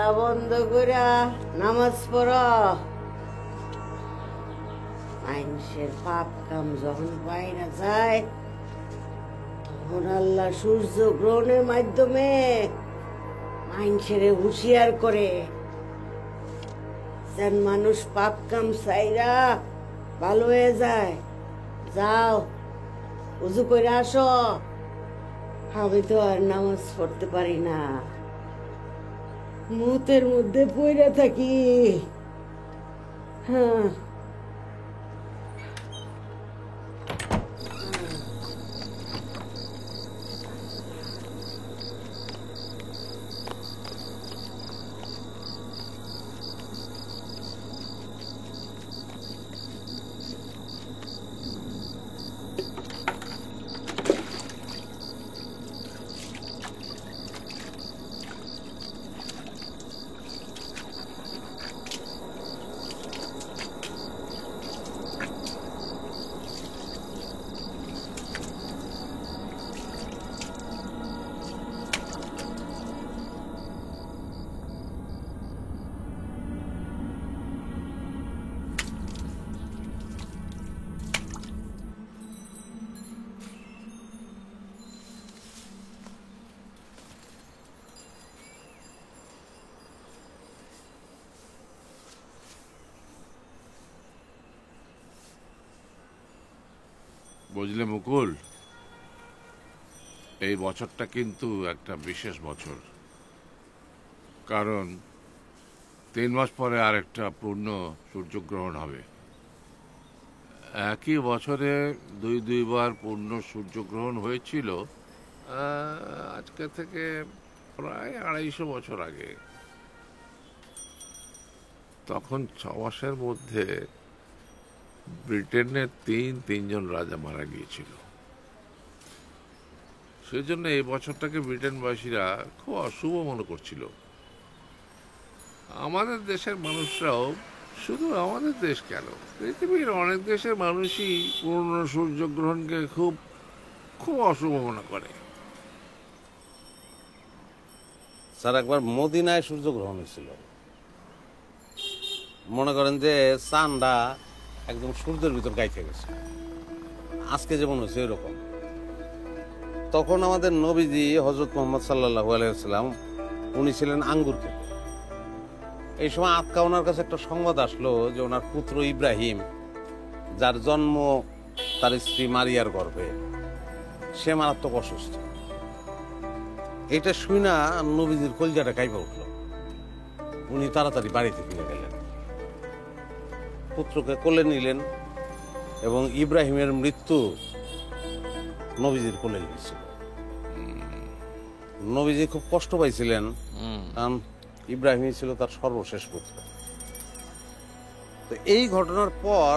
জানালা বন্ধ কইরা নামাজ পড়ো। মানুষের পাপ কাম যখন বাইরে যায় তখন আল্লাহ সূর্য গ্রহণের মাধ্যমে মানুষের হুঁশিয়ার করে যেন মানুষ পাপ কাম চাইরা ভালো হয়ে যায়। যাও উজু করে আসো। আমি তো আর নামাজ পড়তে পারি না, মুতের মধ্যে পইরা থাকি। হ্যাঁ বুঝলে মুকুল, এই বছরটা কিন্তু একটা বিশেষ বছর। কারণ 3 মাস পরে আরেকটা পূর্ণ সূর্যগ্রহণ হবে। একই বছরে দুইবার পূর্ণ সূর্যগ্রহণ হয়েছিল আজকে থেকে প্রায় 250 বছর আগে। তখন 6 মাসের মধ্যে ব্রিটেনের তিনজন রাজা মারা গিয়েছিল। সেই জন্য এই বছরটাকে ব্রিটেনবাসীরা খুব অশুভ মনে করছিল। আমাদের দেশের মানুষরাও, শুধু আমাদের দেশ কেন, পৃথিবীর অনেক দেশের মানুষই পূর্ণ সূর্যগ্রহণকে খুব খুব অশুভ মনে করে। স্যার, একবার মদিনায় সূর্যগ্রহণ হয়েছিল। মনে করেন যে চাঁদটা একদম সূর্যের ভিতর গাইতে গেছে, আজকে যেমন হয়েছে এরকম। তখন আমাদের নবীজি হযরত মুহাম্মদ সাল্লাল্লাহু আলাইহি ওয়াসাল্লাম উনি ছিলেন আঙ্গুর খেতে। এই সময় আতকা ওনার কাছে একটা সংবাদ আসলো যে ওনার পুত্র ইব্রাহিম, যার জন্ম তার স্ত্রী মারিয়ার গর্ভে, সে মারাত্মক অসুস্থ। এটা শুনা নবীজির কলজাটা কাইপা উঠল। উনি তাড়াতাড়ি বাড়িতে ফিরে গেলেন, পুত্রকে কোলে নিলেন এবং ইব্রাহিমের মৃত্যু নবীজির কোলে নিয়েছিল। নবীজি খুব কষ্ট পাইছিলেন, কারণ ইব্রাহিম ছিল তার সর্বশেষ পুত্র। তো এই ঘটনার পর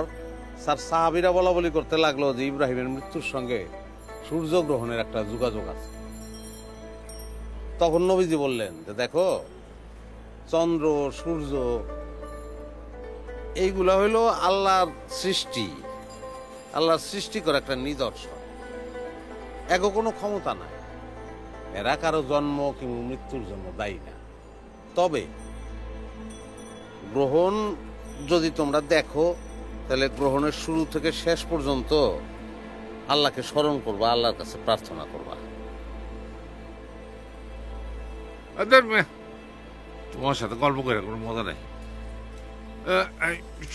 স্যার সাহাবীরা বলা বলি করতে লাগলো যে ইব্রাহিমের মৃত্যুর সঙ্গে সূর্যগ্রহণের একটা যোগাযোগ আছে। তখন নবীজি বললেন যে দেখো, চন্দ্র সূর্য এইগুলা হইল আল্লাহর সৃষ্টি, আল্লাহর সৃষ্টি করা একটা নিদর্শন। এগো কোনো ক্ষমতা নাই, এরা কারো জন্ম কিংবা মৃত্যুর জন্য দায়ী না। তবে গ্রহণ যদি তোমরা দেখো, তাহলে গ্রহণের শুরু থেকে শেষ পর্যন্ত আল্লাহকে স্মরণ করবা, আল্লাহর কাছে প্রার্থনা করবা। তোমার সাথে গল্প করে কোনো মজা নেই।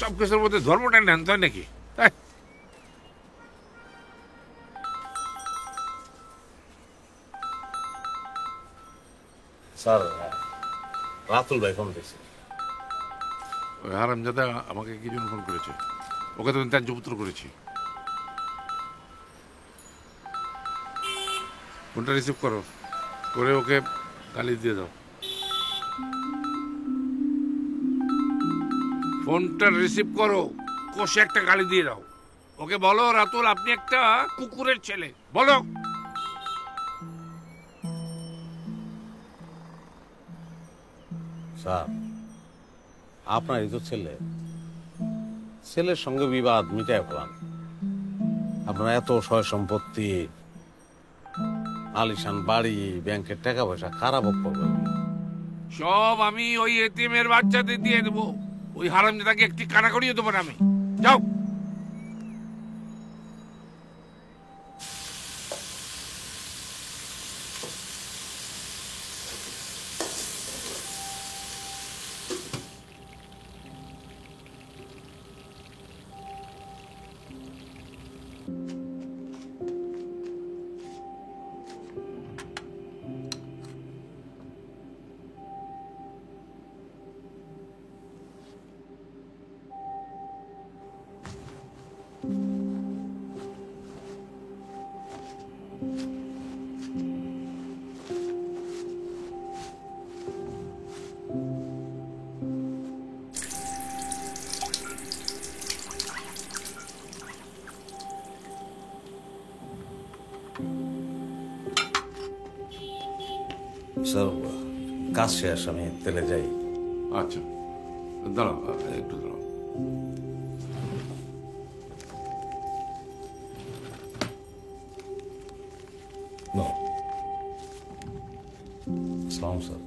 সব কিছুর মধ্যে ধর্মটা নেন তাই নাকি? স্যার, রাতুল ভাই ফোন দিয়েছে। ওই হারামজাদা আমাকে কি জন্য ফোন করেছে? ওকে তো ত্যায্য পুত্র করেছি। ফোনটা রিসিভ করো, করে ওকে গালি দিয়ে দাও। ফোনটা রিসিভ করো, কষে একটা গালি দিয়ে দাও। ওকে বলো, রাতুল আপনি একটা কুকুরের ছেলে, বলো। স্যার, আপনারই তো ছেলে, ছেলের সঙ্গে বিবাদ মিটায় ফেলান। আপনার এত সয় সম্পত্তি, আলিশান বাড়ি, ব্যাংকের টাকা পয়সা, কারা ভোগ করবে? সব আমি ওই এতিমের বাচ্চাদের দিয়ে দেবো। ওই হারামজাদাকে একটি কানা করিয়ে দেবো না আমি। যাও। স্যার কাজ শেষ, আমি তেলে যাই। আচ্ছা, দাঁড়াও, একটু দাঁড়াও। সালাম স্যার।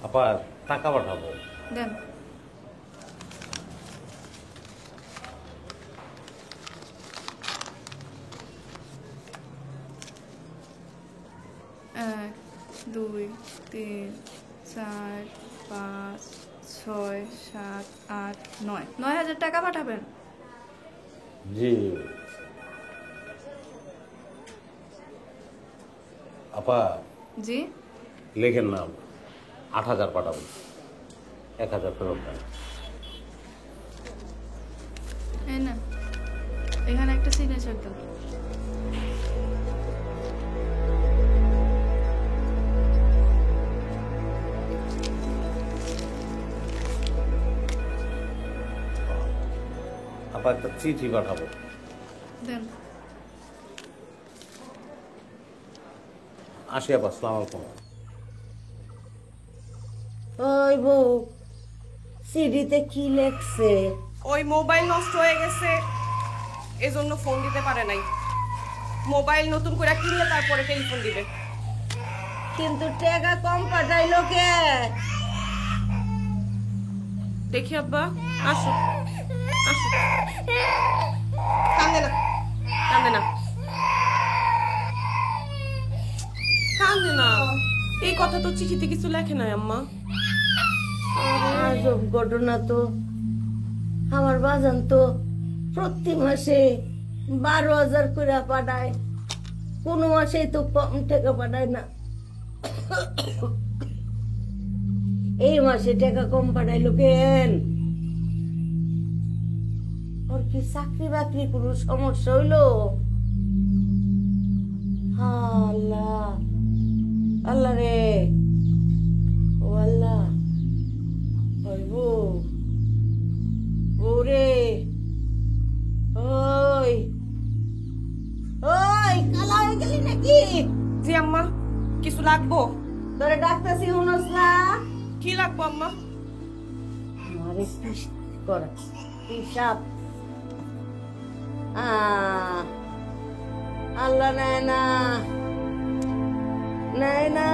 আপা টাকা পাঠাবো। দেন। এক, দুই, তিন, চার, পাঁচ, ছয়, সাত, আট, 9,000 টাকা পাঠাবেন। জি আপা, জি, লেখেন নাম। 8,000 পাঠাবো, 1,000 ফেরত দেন। এই না, এখানে একটা সিগনেচার দাও। আপা একটা চিঠি পাঠাবো। দেন। আসি আপা, আসসালামু আলাইকুম। ওই বউ, সিডিতে কি লেখছে? ওই মোবাইল নষ্ট হয়ে গেছে, এজন্য ফোন দিতে পারে নাই। মোবাইল নতুন করে কিনলে তারপরে টেলিফোন দিবে। কিন্তু টাকা কম পাঠাইলো কে? দেখি আব্বা, আসো আসো, কান্দে না, কান্দে না, কান্দে না। এই কথা তো চিঠিতে কিছু লেখে নাই আম্মা। আজব ঘটনা তো। আমার বাজান তো প্রতি মাসে 12,000 করে পাঠায়, কোনো মাসে তো কম টাকা পাঠায় না। এই মাসে টাকা কম পাঠাইলো কেন? ওর কি চাকরি বাকরি কোনো সমস্যা হইলো? আল্লাহ, আল্লাহ রে, ও আল্লাহ, ওই বউ, ওরে, ওই ওই কালা হয়ে গেলি নাকি? জি আম্মা, কিছু লাগবো? তোরে ডাক্তারছি শুনস না? কি লাগবো আম্মা? আমারে করা পিসাব। আল্লাহ নেয় না, নেয় না।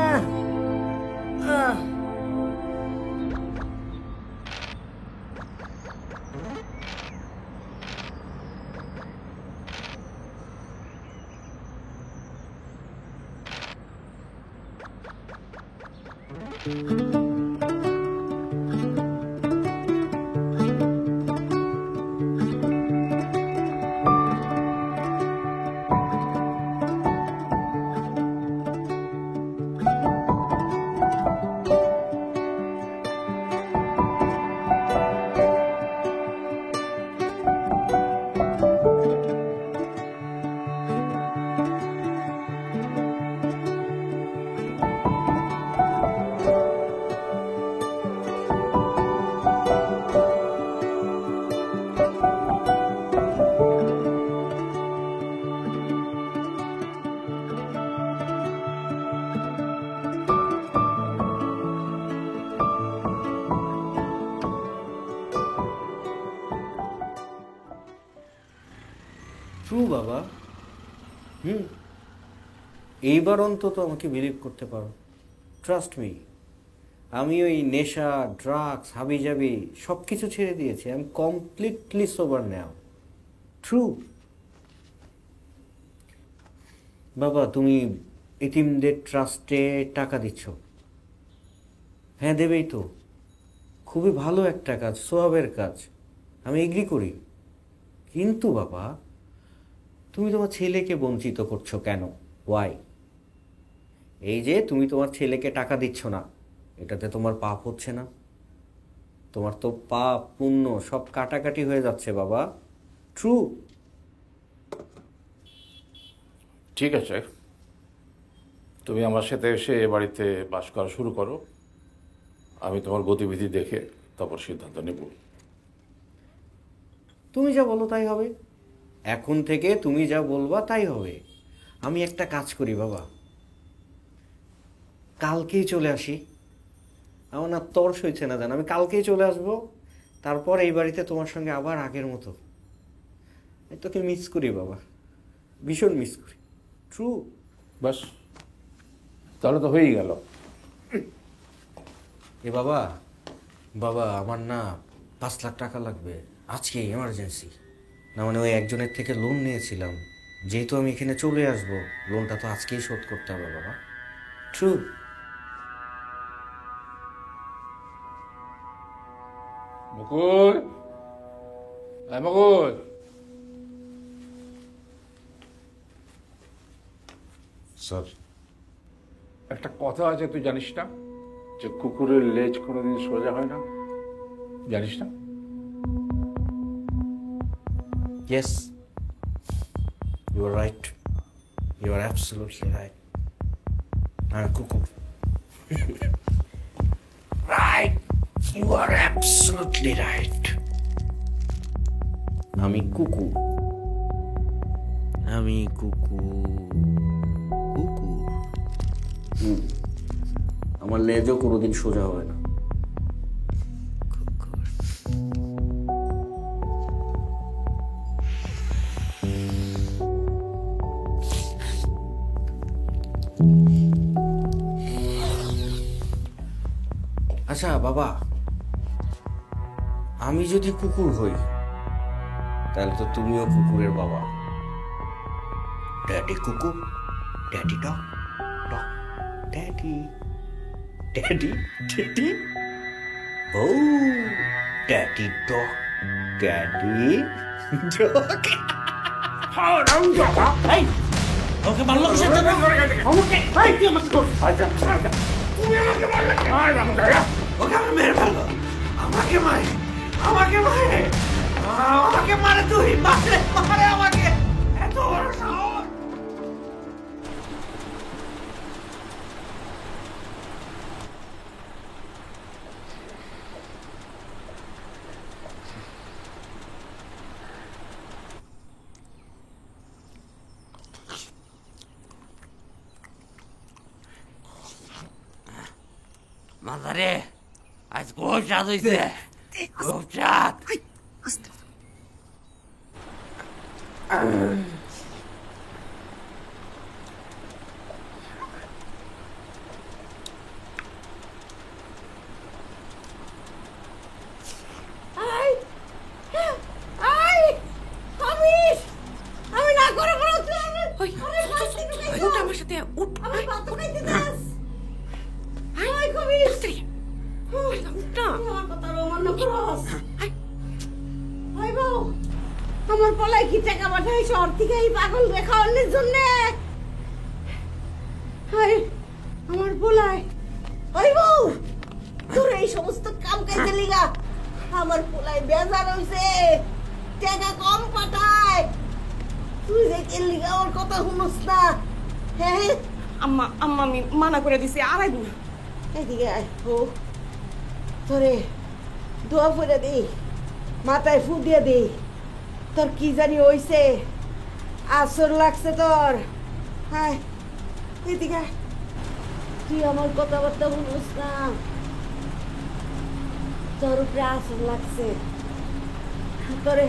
ট্রু বাবা। এইবার অন্তত আমাকে বিলিভ করতে পারো। ট্রাস্ট মি, আমি ওই নেশা, ড্রাগস, হাবিজাবি সব কিছু ছেড়ে দিয়েছি। I am completely sober now. True বাবা। তুমি এতিমদের ট্রাস্টে টাকা দিচ্ছ? হ্যাঁ, দেবেই তো। খুবই ভালো একটা কাজ, সোয়াবের কাজ, আমি এগ্রি করি। কিন্তু বাবা, তুমি তোমার ছেলেকে বঞ্চিত করছো কেন? ওয়াই? এই যে তুমি তোমার ছেলেকে টাকা দিচ্ছ না, এটাতে তোমার পাপ হচ্ছে না? তোমার তো পাপ পুণ্য সব কাটাকাটি হয়ে যাচ্ছে বাবা। ট্রু। ঠিক আছে, তুমি আমার সাথে এসে এ বাড়িতে বাস করা শুরু করো। আমি তোমার গতিবিধি দেখে তারপর সিদ্ধান্ত নেব। তুমি যা বলো তাই হবে। এখন থেকে তুমি যা বলবা তাই হবে। আমি একটা কাজ করি বাবা, কালকেই চলে আসি। আমার না তর্স হয়েছে না জান, আমি কালকেই চলে আসবো। তারপর এই বাড়িতে তোমার সঙ্গে আবার আগের মতো। আমি তোকে মিস করি বাবা, ভীষণ মিস করি। ট্রু। বাস, তাহলে তো হয়েই গেল। এ বাবা, বাবা আমার না 5 লাখ টাকা লাগবে আজকে, এমার্জেন্সি। না মানে ওই একজনের থেকে লোন নিয়েছিলাম, যেহেতু আমি এখানে চলে আসব, লোনটা তো আজকেই শোধ করতে হবে বাবা। ট্রু। মুকুল, মুকুল, স্যার, একটা কথা আছে তুই জানিস না, যে কুকুরের লেজ কোনোদিন সোজা হয় না, জানিস না? Yes, you are right. You are absolutely right. I'm a cuckoo. Right. You are absolutely right. আমি কুকু। আমি কুকু। কুকু। আমার লেজও কোনোদিন সোজা হবে না। আচ্ছা বাবা, আমি যদি কুকুর হই তাহলে তো তুমিও কুকুরের বাবা। ড্যাডি কুকুর, daddy dog, dog daddy, daddy daddy, ও ড্যাডি ডগ, ড্যাডি ডগ। ওকে মারলো কিসের জন্য? আমাকে তুই আমাকে ওকে আমি মেরে ফেলবো। আমাকে মারে, আমাকে মারে, আমাকে মারে, তুই মারে, মারে আমাকে, এত বড় সাহস। মাদারে, আজ খুব চাঁদ হইছে, খুব চাঁদ। আমি না করে আমার সাথে উঠ। আমার পলায় কি টাকা পাঠাই শহর থেকে এই পাগল দেখানোর জন্য? আমার পোলায় ওই বউ, তোর এই সমস্ত কাম কাজে লিগা আমার পোলায় বেজার হইছে, টাকা কম পাঠায়। তুই যে কে লিগা ওর কথা শুনস না? হ্যাঁ আম্মা, আম্মা আমি মানা করে দিছি, আড়াই দিন। এদিকে আয় বউ, তোরে দোয়া করে দিই, মাথায় ফু দিয়ে দিই। তোর কি জানি হইছে, আসর লাগছে তোর। হ্যাঁ এদিকে তুই আমার কথাবার্তা শুনিস না, তোর উপরে আসর লাগছে। তোরে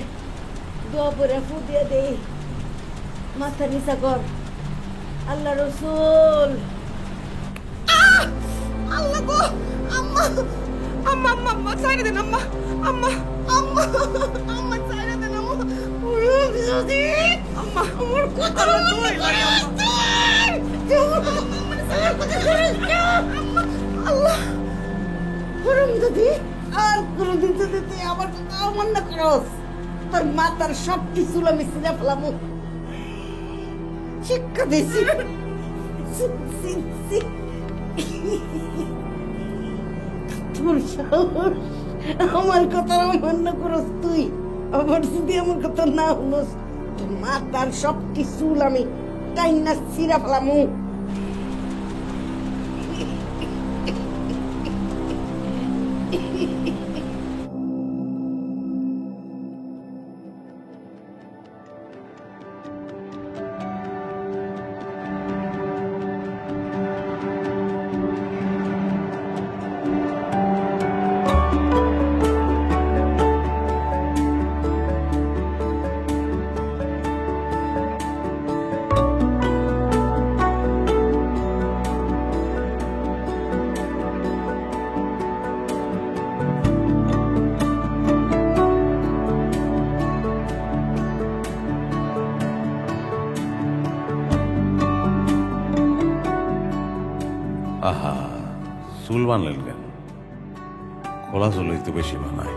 দোয়া করে ফু দিয়ে দিই, মাথা নিচা কর। আল্লাহ রসুল। আল্লাহ গো, আম্মা, আম্মা, আম্মা, আম্মা ছাইড়ে দেন আম্মা, আম্মা, আম্মা, আম্মা ছাইড়ে দেন আম্মা। যদি আম্মা আমার কথা মনে করে আল্লাহ হরম যদি আর কোনদিন যদি তুই আমার কথা অমান্য করস, তোর মাতার সব কিছু আমি সিনে ফেলামু। শিক্ষা দিয়েছি তোর সাহস, আমার কথা অমান্য করস তুই। আবার যদি আমার কথা না শুনস, তোর মাতার সব কিছু আমি টাইনা ছিঁড়া ফেলামু। বানলেন কেন? খোলা জলই তো বেশি বানায়।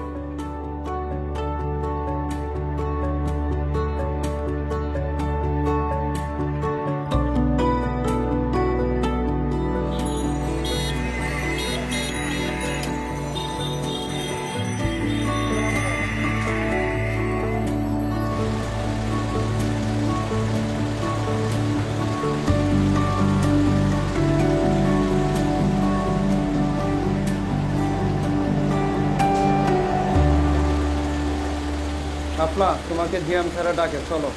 শাপলা, তোমাকে জিয়াম স্যারা ডাকে, চলো।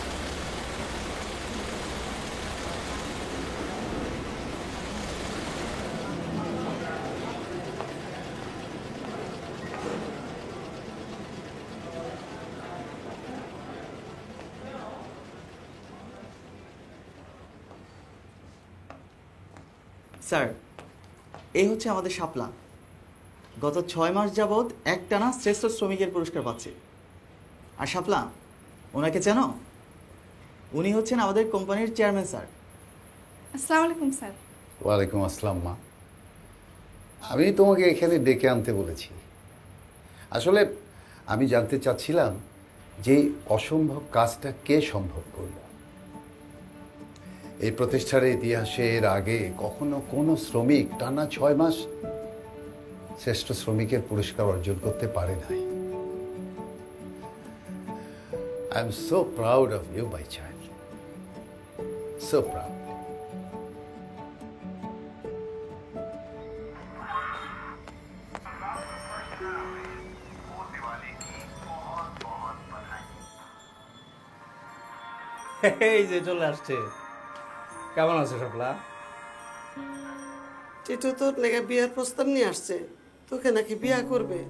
স্যার, এই হচ্ছে আমাদের শাপলা। গত 6 মাস যাবৎ একটানা শ্রেষ্ঠ শ্রমিকের পুরস্কার পাচ্ছে। আর শাপলা, ওনাকে চেনো? উনি হচ্ছেন আমাদের কোম্পানির চেয়ারম্যান স্যার। আসসালামু আলাইকুম স্যার। ওয়ালাইকুম আসসালাম মা। আমি তোমাকে এখানে ডেকে আনতে বলেছি। আসলে আমি জানতে চাচ্ছিলাম যে অসম্ভব কাজটা কে সম্ভব করল। এই প্রতিষ্ঠানের ইতিহাসে এর আগে কখনো কোনো শ্রমিক টানা 6 মাস শ্রেষ্ঠ শ্রমিকের পুরস্কার অর্জন করতে পারে নাই। I am so proud of you, my child. So proud. এই যে চলে আসছে। কেমন আছো শাপলা? টিটু তোর লেগে বিয়ের প্রস্তাব নিয়ে আসছে, তোকে নাকি বিয়া করবে।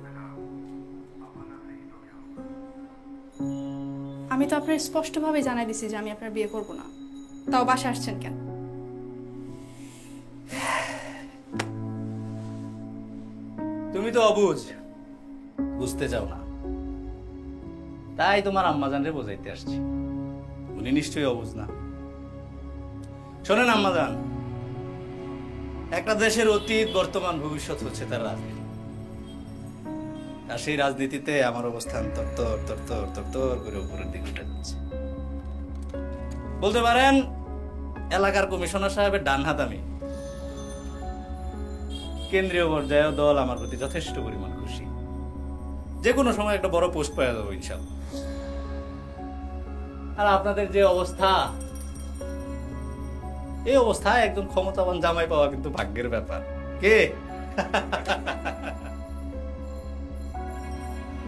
আমি তো আপনার স্পষ্টভাবে জানাই দিছি যে আমি আপনার বিয়ে করব না, তাও বাসা আসছেন কেন? তুমি তো অবুঝ, বুঝতে চাও না, তাই তোমার আম্মাজান রে বোঝাইতে আসছি। উনি নিশ্চয়ই অবুঝ না। শোনেন আম্মাজান, একটা দেশের অতীত, বর্তমান, ভবিষ্যৎ হচ্ছে তার রাজনীতি। আর সেই রাজনীতিতে আমার অবস্থান তরতর তরতর তরতর করে উপরের দিকে উঠে যাচ্ছে। বলতে পারেন এলাকার কমিশনার সাহেবের ডান হাত আমি। কেন্দ্রীয় পর্যায়ে দল আমার প্রতি যথেষ্ট পরিমাণ খুশি। যে কোনো সময় একটা বড় পোস্ট পাওয়া যাবো ইনশাআল্লাহ। আর আপনাদের যে অবস্থা, এই অবস্থায় একজন ক্ষমতাবান জামাই পাওয়া কিন্তু ভাগ্যের ব্যাপার। কে?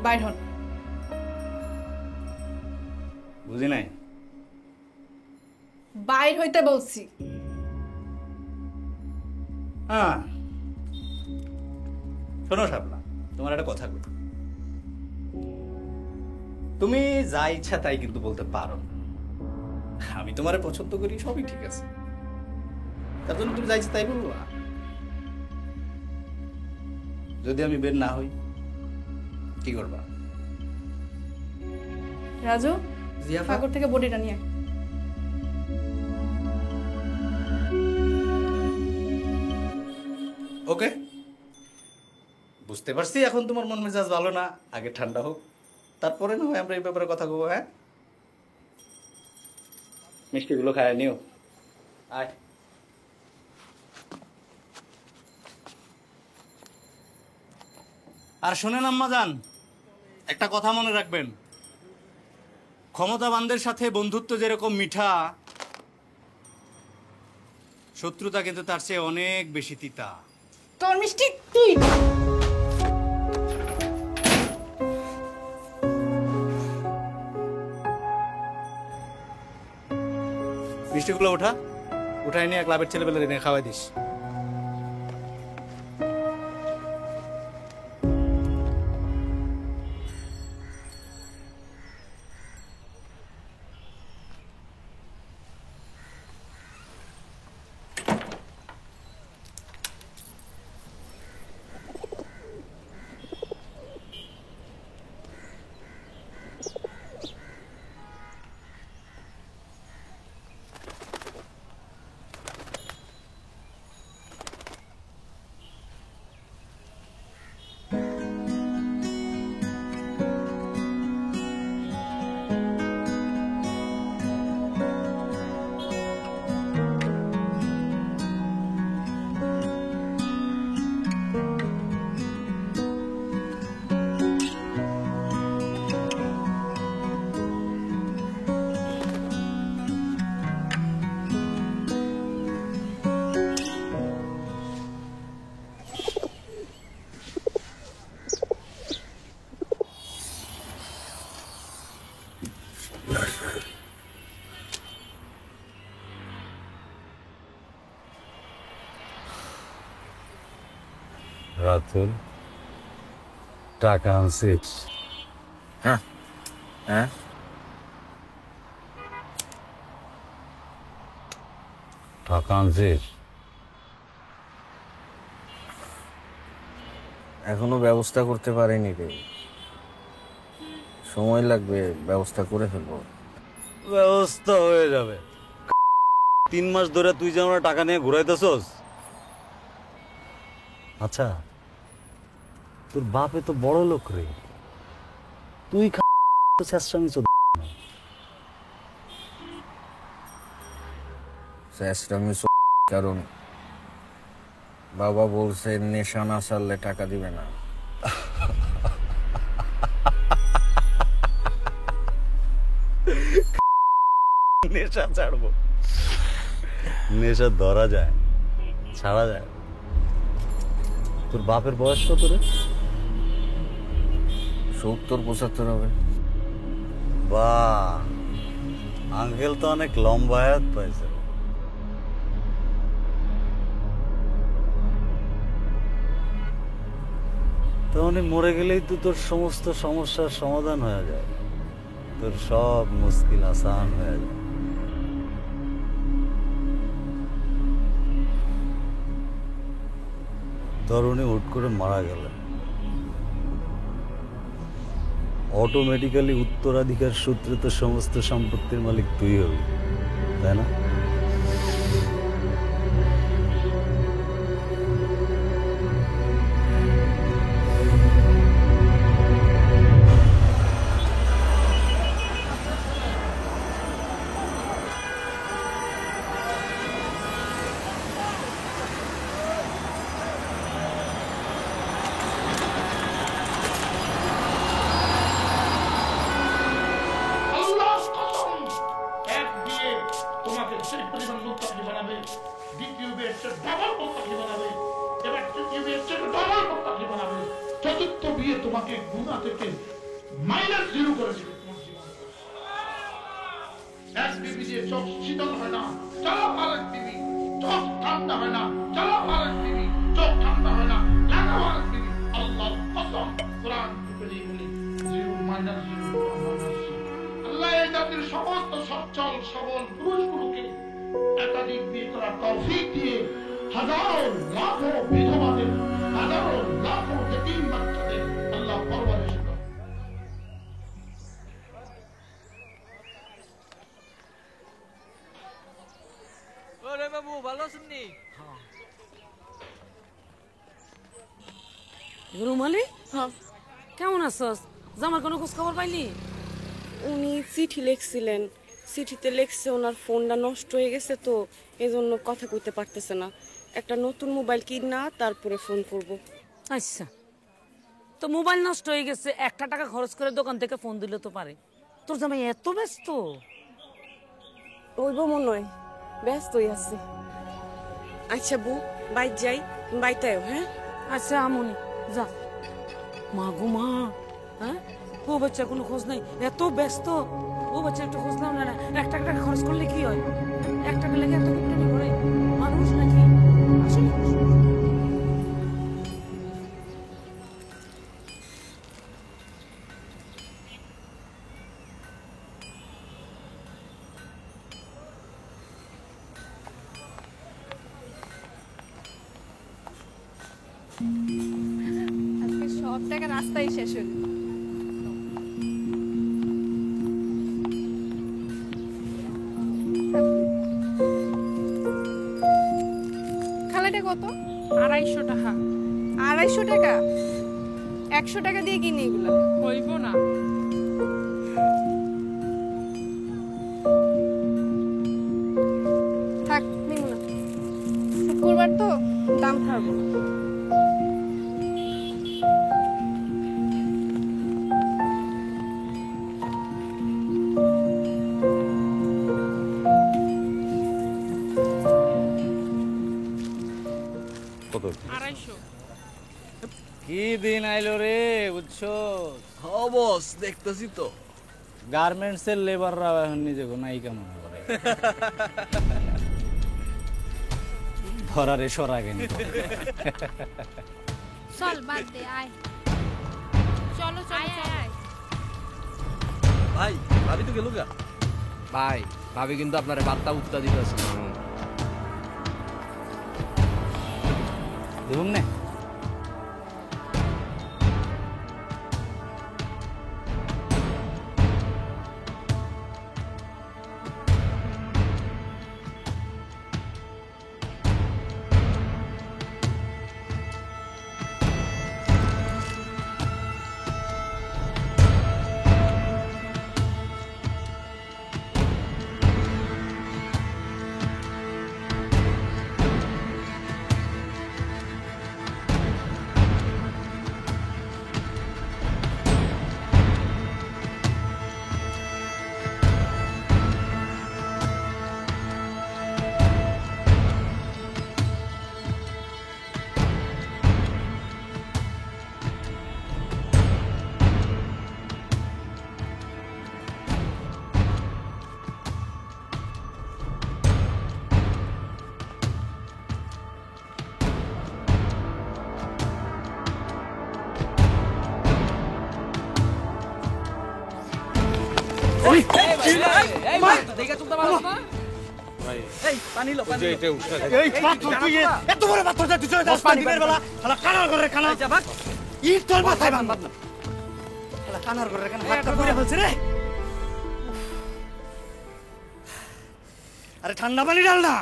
বাইর হন। বুঝি নাই। বাইর হইতে বলছি। হ্যাঁ, শোনো শাপলা, তোমার একটা কথা বলি। তুমি যা ইচ্ছা তাই কিন্তু বলতে পারো না। আমি তোমারে পছন্দ করি, সবই ঠিক আছে, তার জন্য তুমি যা ইচ্ছা তাই বলবো না। যদি আমি বের না হই কি করবা? রাজু, জিয়াফা, সাগর থেকে বডিটা নিয়ে আয়। ওকে, বুঝতে পারছি এখন তোমার মন মেজাজ ভালো না। আগে ঠান্ডা হোক, তারপরে না হয় আমরা এই ব্যাপারে কথা বলবো। হ্যাঁ, মিষ্টিগুলো খায় নিও। আয়। আর শোনেন আম্মাজান, একটা কথা মনে রাখবেন, ক্ষমতাবানদের সাথে বন্ধুত্ব যেরকম মিঠা, শত্রুতা কিন্তু তার চেয়ে অনেক বেশি তিতা। তোর মিষ্টি তুই। মিষ্টিগুলো উঠাই নিয়ে ক্লাবের ছেলেবেলে এনে খাওয়াই দিস। রাতুল টাকা আনছিস? হ্যাঁ হ্যাঁ টাকা আনছিস? এখনো ব্যবস্থা করতে পারিনি রে, সময় লাগবে, ব্যবস্থা করে ফেলবো। ব্যবস্থা হয়ে যাবে। 3 মাস ধরে তুই যে আমরা টাকা নিয়ে ঘুরাইতেছস। আচ্ছা, তোর বাপে তো বড় লোক রে, তুই কারণ বাবা বলছে নেশা না ছাড়লে টাকা দিবে না। নেশা ছাড়বো? নেশা ধরা যায়, ছাড়া যায়। তোর বাপের বয়স কত রে? 70-75 হবে। বাহ, আঙ্কেল তো অনেক লম্বা হায়াত পাইছে। তো উনি মরে গেলেই তো তোর সমস্ত সমস্যার সমাধান হয়ে যায়, তোর সব মুশকিল আসান হয়ে যায়। ধর উনি হুট করে মারা গেলেন, অটোমেটিক্যালি উত্তরাধিকার সূত্রে তো সমস্ত সম্পত্তির মালিক তুই হবি, তাই না? রুমালি, কেমন আছস? জামার কোনো খোঁজ খবর পাইলি? উনি চিঠি লিখছিলেন, চিঠিতে লিখছে ওনার ফোনটা নষ্ট হয়ে গেছে, তো এজন্য কথা কইতে পারতেছে না। একটা নতুন মোবাইল কিনা তারপরে ফোন করব। আচ্ছা, তো মোবাইল নষ্ট হয়ে গেছে, 1 টাকা খরচ করে দোকান থেকে ফোন দিলে তো পারে। তোর জামাই এত ব্যস্ত? ওইব মনে হয় ব্যস্তই আছে। আচ্ছা বউ, বাইর যাই, বাইতায়ও। হ্যাঁ আচ্ছা আমনি যা। মা গো মা, হ্যাঁ ও বাচ্চার কোনো খোঁজ নাই, এত ব্যস্ত। ও বাচ্চা একটু খোঁজ নাও না। 1 টাকা খরচ করলে কি হয়? 1 টাকা লেগে এত কুটনি করে মানুষ নাকি? আসলে আজকে সব টাকা রাস্তায় শেষ হল। খালাটা কত? 250 টাকা। 250 টাকা? 100 টাকা দিয়ে কিনে এগুলো হইব না। থাক, নিব না। শুক্রবার তো দাম ছাড়বো না। কত? 250। কি দিন আইলো রে, বুঝছো? বস দেখতেছি তো। গার্মেন্টস এর লেবাররা এখন নিজেকে নায়িকা মনে করে। ধরারে সরাগে চল বাদ দে আয় চলো চলো আয় ভাই ভাবি তো গেল গা ভাই ভাবি কিন্তু আপনার বার্তা উত্তা দিতেছে দেখুন না আরে ঠান্ডা পানি ডাল না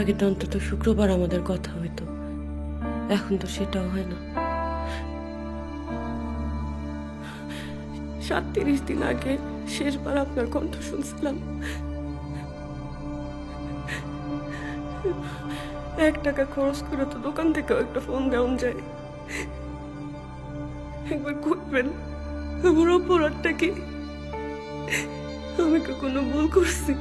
আগে তো অন্তত শুক্রবার আমাদের কথা হইতো, এখন তো সেটাও হয় না। 37 দিন আগে শেষবার আপনার কণ্ঠ শুনছিলাম। 1 টাকা খরচ করে তো দোকান থেকেও একটা ফোন দেওয়া যায়। একবার করবেন, আমার অপরাধটা কি? আমি কি কোনো ভুল করছি?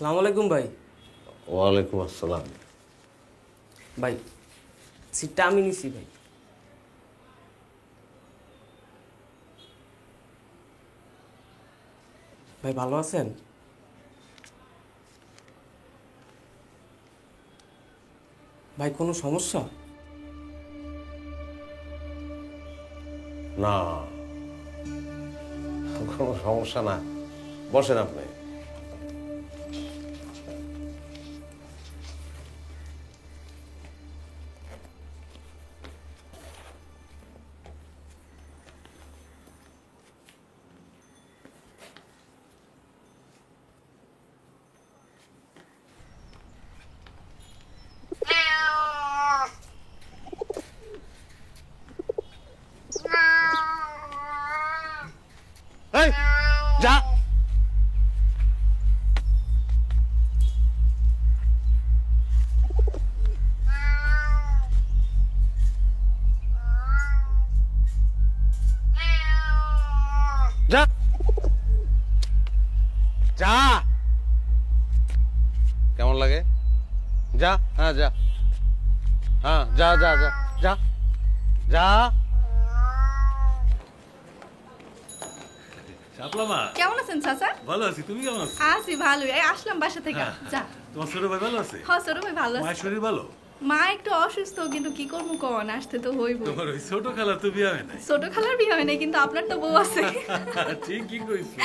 আসসালামু আলাইকুম ভাই। ওয়ালাইকুম আসসালাম। ভাই সিটটা আমি নিছি ভাই। ভাই ভালো আছেন? ভাই কোনো সমস্যা? না, কোনো সমস্যা না, বসেন আপনি। যা যা যা কেমন লাগে? যা, হ্যাঁ যা, হ্যাঁ যা যা যা যা যা। কেমন আছেন চাচা? ভালো আছি, তুমি কেমন আছো? আছি ভালো, এই আসলাম বাসা থেকে। যা তোমার ছোট ভাই ভালো আছে? হ্যাঁ ছোট ভাই ভালো আছে। মায়ের শরীর ভালো? মা একটু অসুস্থ, কিন্তু কি করবো কন, আসতে তো হইব। তোমার ওই ছোট খালার তো বিয়ে হয় নাই? ছোট খালার বিয়ে হয় নাই, কিন্তু আপনার তো বউ আছে। ঠিক কি কইছো।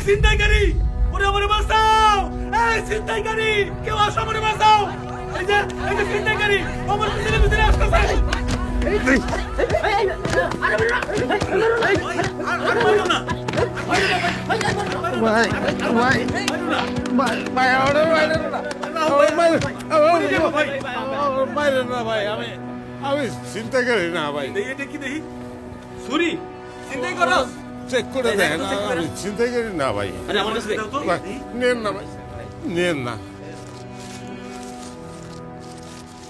ছিনতাইকারী, ওরে আমারে বাঁচাও! এই ছিনতাইকারী, কেউ আসো আমারে বাঁচাও! এই যে ছিনতাইকারী, আমার পিছনে পিছনে আসতেছে! আমি চিন্তা করি না ভাই। এটা কি দেখি? ছুরি? চিন্তাই করো? চেক করে দেখেন, আমি চিন্তা করি না ভাই। আরে আমার কাছে দাও তো। নেন না ভাই, নেন না।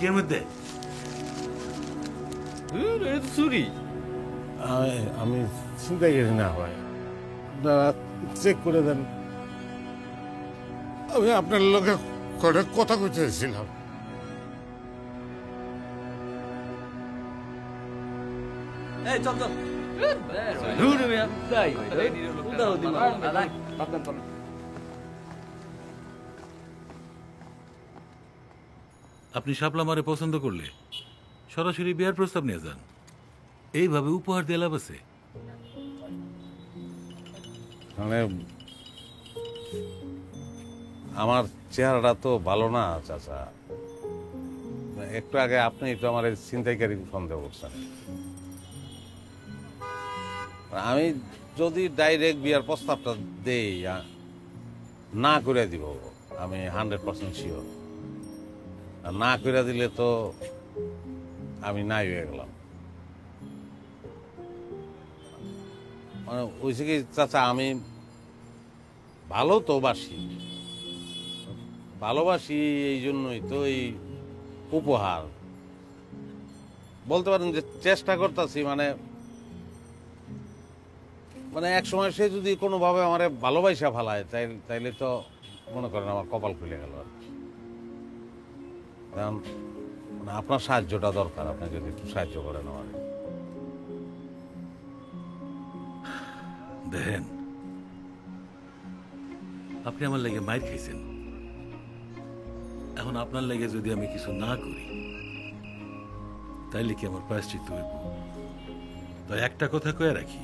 এর মধ্যে চুরি? আমি চিন্তা করি না ভাই, দাদা চেক করে দেন। আমি আপনার লোকে কথা কইতে চাইছিলাম। এই চল চল। আপনি শাপলা মারে পছন্দ করলে সরাসরি বিয়ার প্রস্তাব নিয়ে যান। এইভাবে উপহার দিয়ে লাভ আছে? মানে আমার চেহারাটা তো ভালো না চাচা। একটু আগে আপনি তো আমার ছিনতাইকারী সন্দেহ করছেন। আমি যদি ডাইরেক্ট বিয়ার প্রস্তাবটা দেই, না করে দিব, আমি 100% শিওর। না করে দিলে তো আমি নাই হয়ে গেলাম। মানে ওইসে কি চাচা, আমি ভালো তো ভালোবাসি, এই জন্যই তো এই উপহার বলতে পারেন যে চেষ্টা করতেছি। মানে এক সময় সে যদি কোনোভাবে আমার ভালোবাসা ফালায়, তাইলে তো মনে করেন আমার কপাল খুলে গেল। মানে আপনার সাহায্যটা দরকার, আপনি যদি একটু সাহায্য করেন আমার। দেখেন, আপনি আমার লেগে মাইর খাইছেন, এখন আপনার লেগে যদি আমি কিছু না করি তাইলে কি আমার প্রায়শ্চিত্ত হইব? তাই একটা কথা কয়ে রাখি,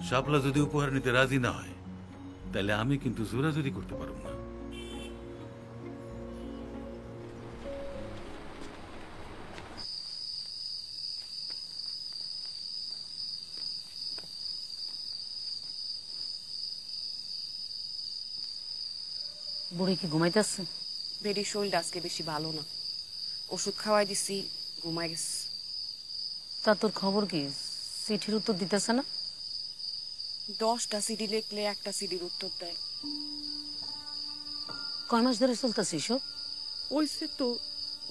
শাপলা যদি উপহার নিতে রাজি না হয় তাহলে আমি কিন্তু জোরাজুরি করতে পারব না। বুড়ি কি ঘুমাইতেছে? বেডি শরীরটা আজকে বেশি ভালো না, ওষুধ খাওয়াই দিছি, ঘুমাই গেছে। তা তোর খবর কি? চিঠির উত্তর দিতেছে না? 10টা সিডি লিখলে একটা সিডির উত্তর দেয়। কয় মাস ধরে চলতেছে সব? ওইসে তো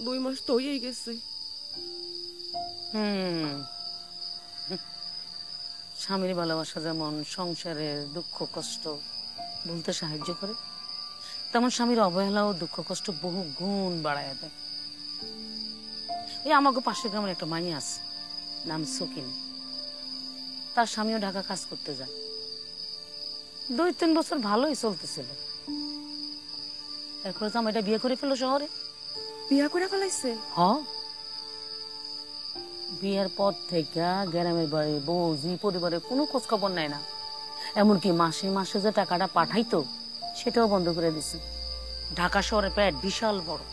2 মাস তো হয়েই গেছে। স্বামীর ভালোবাসা যেমন সংসারের দুঃখ কষ্ট বলতে সাহায্য করে, তেমন স্বামীর অবহেলা ও দুঃখ কষ্ট বহু গুণ বাড়ায় দেয়। এই আমাকে পাশের গ্রামের একটা মাই আছে, নাম সকিন। তার স্বামীও ঢাকা কাজ করতে যায়। 2-3 বছর ভালোই চলতেছিল, এরপরে তো এটা বিয়ে করে ফেলো শহরে। বিয়ে করে ফেলাইছে? বিয়ের পর থেকে গ্রামের বাড়ি বৌজি পরিবারের কোনো খোঁজ খবর নেয় না। এমনকি মাসে মাসে যে টাকাটা পাঠাইতো সেটাও বন্ধ করে দিছে। ঢাকা শহরে প্রায় বিশাল বড়,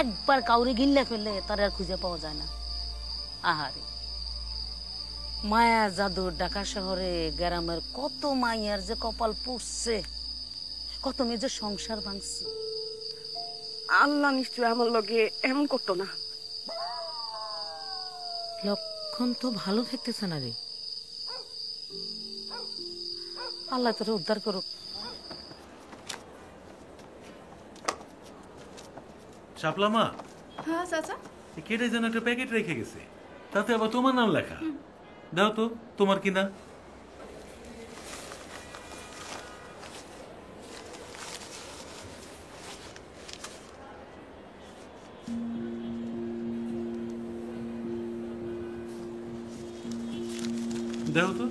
একবার কাউরে গিল্লা ফেললে তার আর খুঁজে পাওয়া যায় না। আহারে মায়া জাদুর ঢাকা শহরে গ্রামের কত মাইয়ার যে কপাল পুড়ছে, কত মেয়ে যে সংসার ভাঙছে। আল্লাহ নিশ্চয় আমার লগে এমন করতো না। লক্ষণ তো ভালো থাকতেছে না রে। আল্লাহ তোরে উদ্ধার করুক। শাপলা মা, হ্যাঁ চাচা। কেটে যেন একটা প্যাকেট রেখে গেছে, তাতে আবার তোমার নাম লেখা। দাও তো, তোমার কিনা। দাও তো।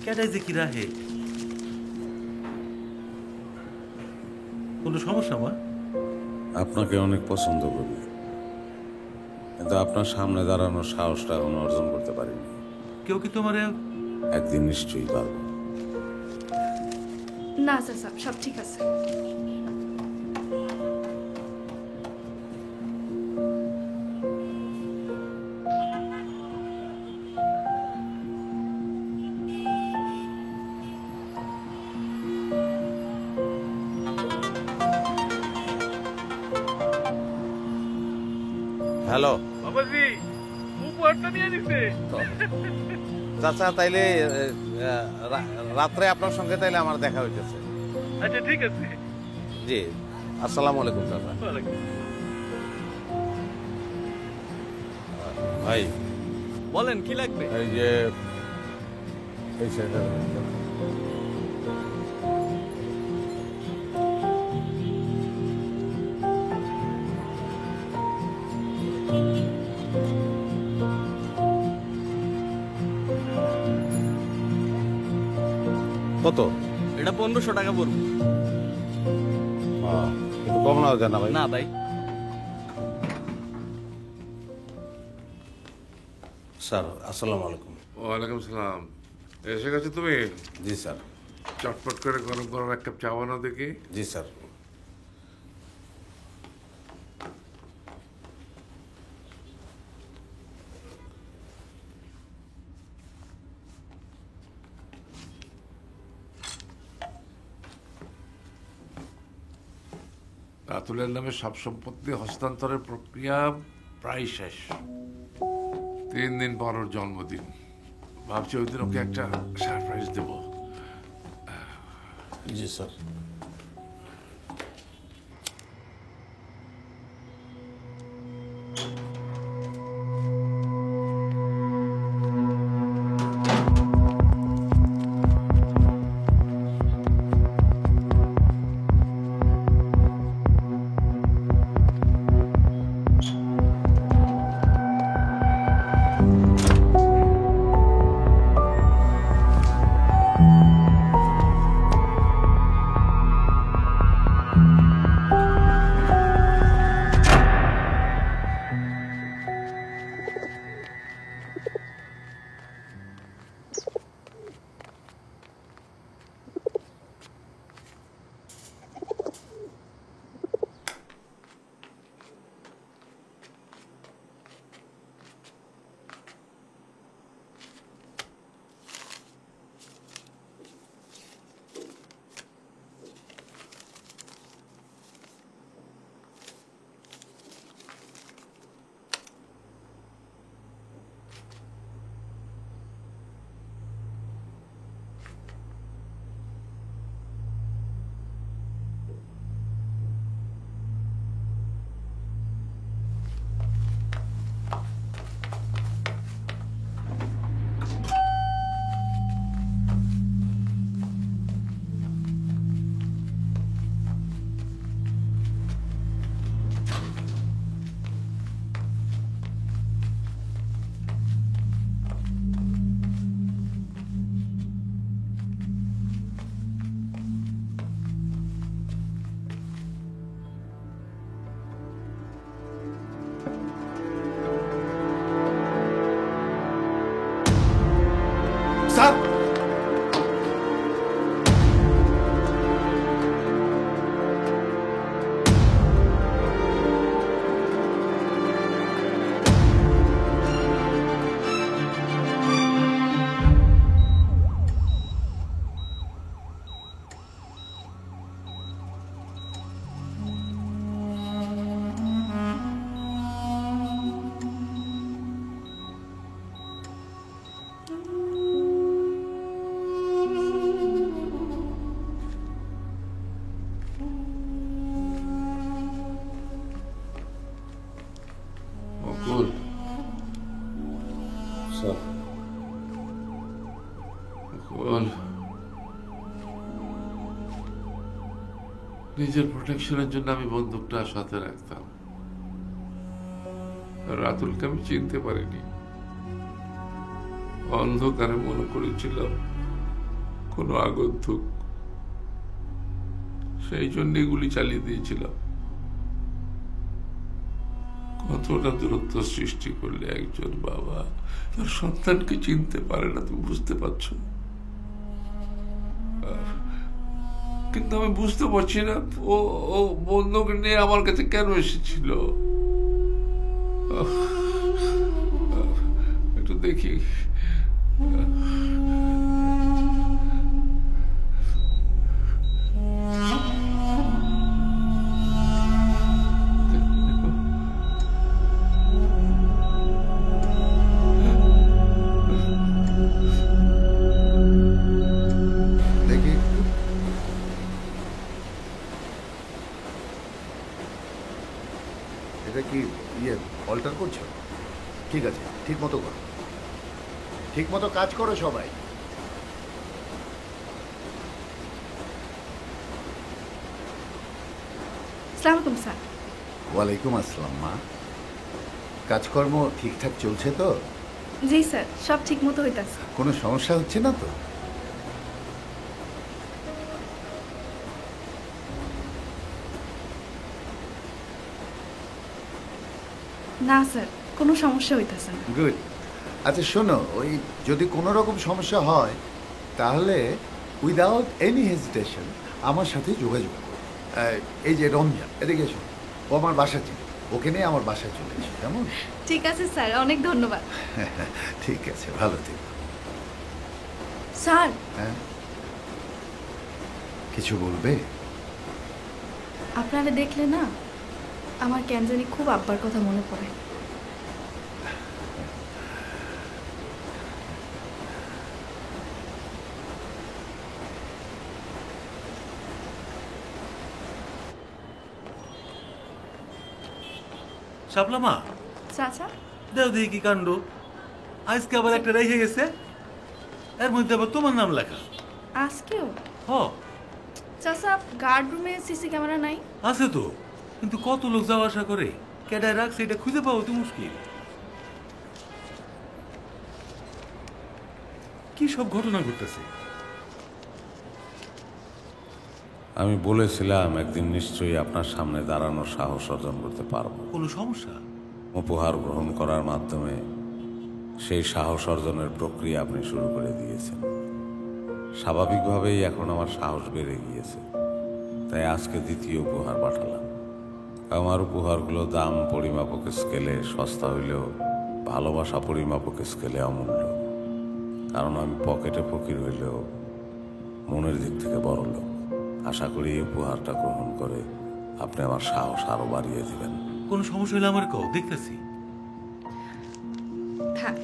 কেটাই যে কি রাহে, কোনো সমস্যা মা? আপনাকে অনেক পছন্দ করি, কিন্তু আপনার সামনে দাঁড়ানোর সাহসটা এখনো অর্জন করতে পারিনি। কেউ কি তোমার একদিন নিশ্চয়ই পারবো। না চাচা, সব ঠিক আছে। হ্যালো বাবাজি, উপহারটা নিয়ে নিছে। চাচা, তাইলে রাত্রে আপনার সঙ্গে তাইলে আমার দেখা হইতেছে। আচ্ছা ঠিক আছে। জি, আসসালামু আলাইকুম চাচা। ভাই বলেন কি লাগবে? এই যে এই সেটা কত? এটা 1500 টাকা পড়বে। একটু কম না যায় না ভাই? না ভাই। স্যার আসসালামু আলাইকুম। ওয়ালাইকুম সালাম। এসে গেছো তুমি? জি স্যার। চটপট করে গরম গরম এক কাপ চা বানাও দেখি। জি স্যার। রাতুলের নামে সব সম্পত্তি হস্তান্তরের প্রক্রিয়া প্রায় শেষ। 3 দিন পর ওর জন্মদিন। ভাবছি ওই দিন ওকে একটা সারপ্রাইজ দেব। জি sir. Sir, Akul, sir. Akul, নিজের প্রোটেকশনের জন্য আমি বন্দুকটা সাথে রাখতাম। রাতুলকে আমি চিনতে পারিনি। অন্ধকারে মনে করেছিলাম কোনো আগন্তুক, সেই জন্যই গুলি চালিয়ে দিয়েছিলাম। কতটা দূরত্ব সৃষ্টি করলে একজন বাবা তার সন্তানকে চিনতে পারে না, তুমি বুঝতে পারছো? কিন্তু আমি বুঝতে পারছি না ও ও বন্ধুক নিয়ে আমার কাছে কেন এসেছিল। একটু দেখি। এটা কি অল্টার করছো? ঠিক আছে, ঠিক মতো করো, ঠিক মতো কাজ করো সবাই। আসসালামু আলাইকুম স্যার। ওয়ালাইকুম আসসালাম মা। কাজকর্ম ঠিকঠাক চলছে তো? জি স্যার, সব ঠিক মতো হইতাছে। কোনো সমস্যা হচ্ছে না তো? না স্যার, কোনো সমস্যা হইতাছে না। গুড। আচ্ছা শোনো, ওই যদি কোনো রকম সমস্যা হয় তাহলে উইদাউট এনি হেজিটেশন আমার সাথে যোগাযোগ করো। এই যে রমজান, এদিকে এসো, ও আমার বাসা ছিল, ওকে নিয়ে আমার বাসায় চলে এসো, কেমন? ঠিক আছে স্যার, অনেক ধন্যবাদ। ঠিক আছে, ভালো থেকো। স্যার। হ্যাঁ, কিছু বলবে? আপনারা দেখলে না আমার কেন জানি খুব আব্বার কথা মনে পড়ে। শাপলা মা, চাচা দেও দেখি কি কাণ্ড, আজকে আবার একটা রেখে গেছে, এর মধ্যে আবার তোমার নাম লেখা। আজকেও? হ। চাচা, গার্ড রুমে সিসি ক্যামেরা নাই? আছে তো, কিন্তু কত লোক যাওয়া আসা করে, কেডায় রাখছে এটা খুঁজে পাওয়া তো মুশকিল। কি সব ঘটনা ঘটতেছে? আমি বলেছিলাম একদিন নিশ্চয়ই আপনার সামনে দাঁড়ানোর সাহস অর্জন করতে পারবো। কোনো সমস্যা? উপহার গ্রহণ করার মাধ্যমে সেই সাহস অর্জনের প্রক্রিয়া আপনি শুরু করে দিয়েছেন। স্বাভাবিকভাবেই এখন আমার সাহস বেড়ে গিয়েছে, তাই আজকে দ্বিতীয় উপহার পাঠালাম। আমার উপহারগুলো দাম পরিমাপক স্কেলে সস্তা হইলেও ভালোবাসা পরিমাপক স্কেলে অমূল্য। কারণ আমি পকেটে ফকির হইলেও মনের দিক থেকে বড় লোক। আশা করি এই উপহারটা গ্রহণ করে আপনি আমার সাহস আরো বাড়িয়ে দিবেন। কোনো সমস্যা হলে আমার কও, দেখতেছি। থাক।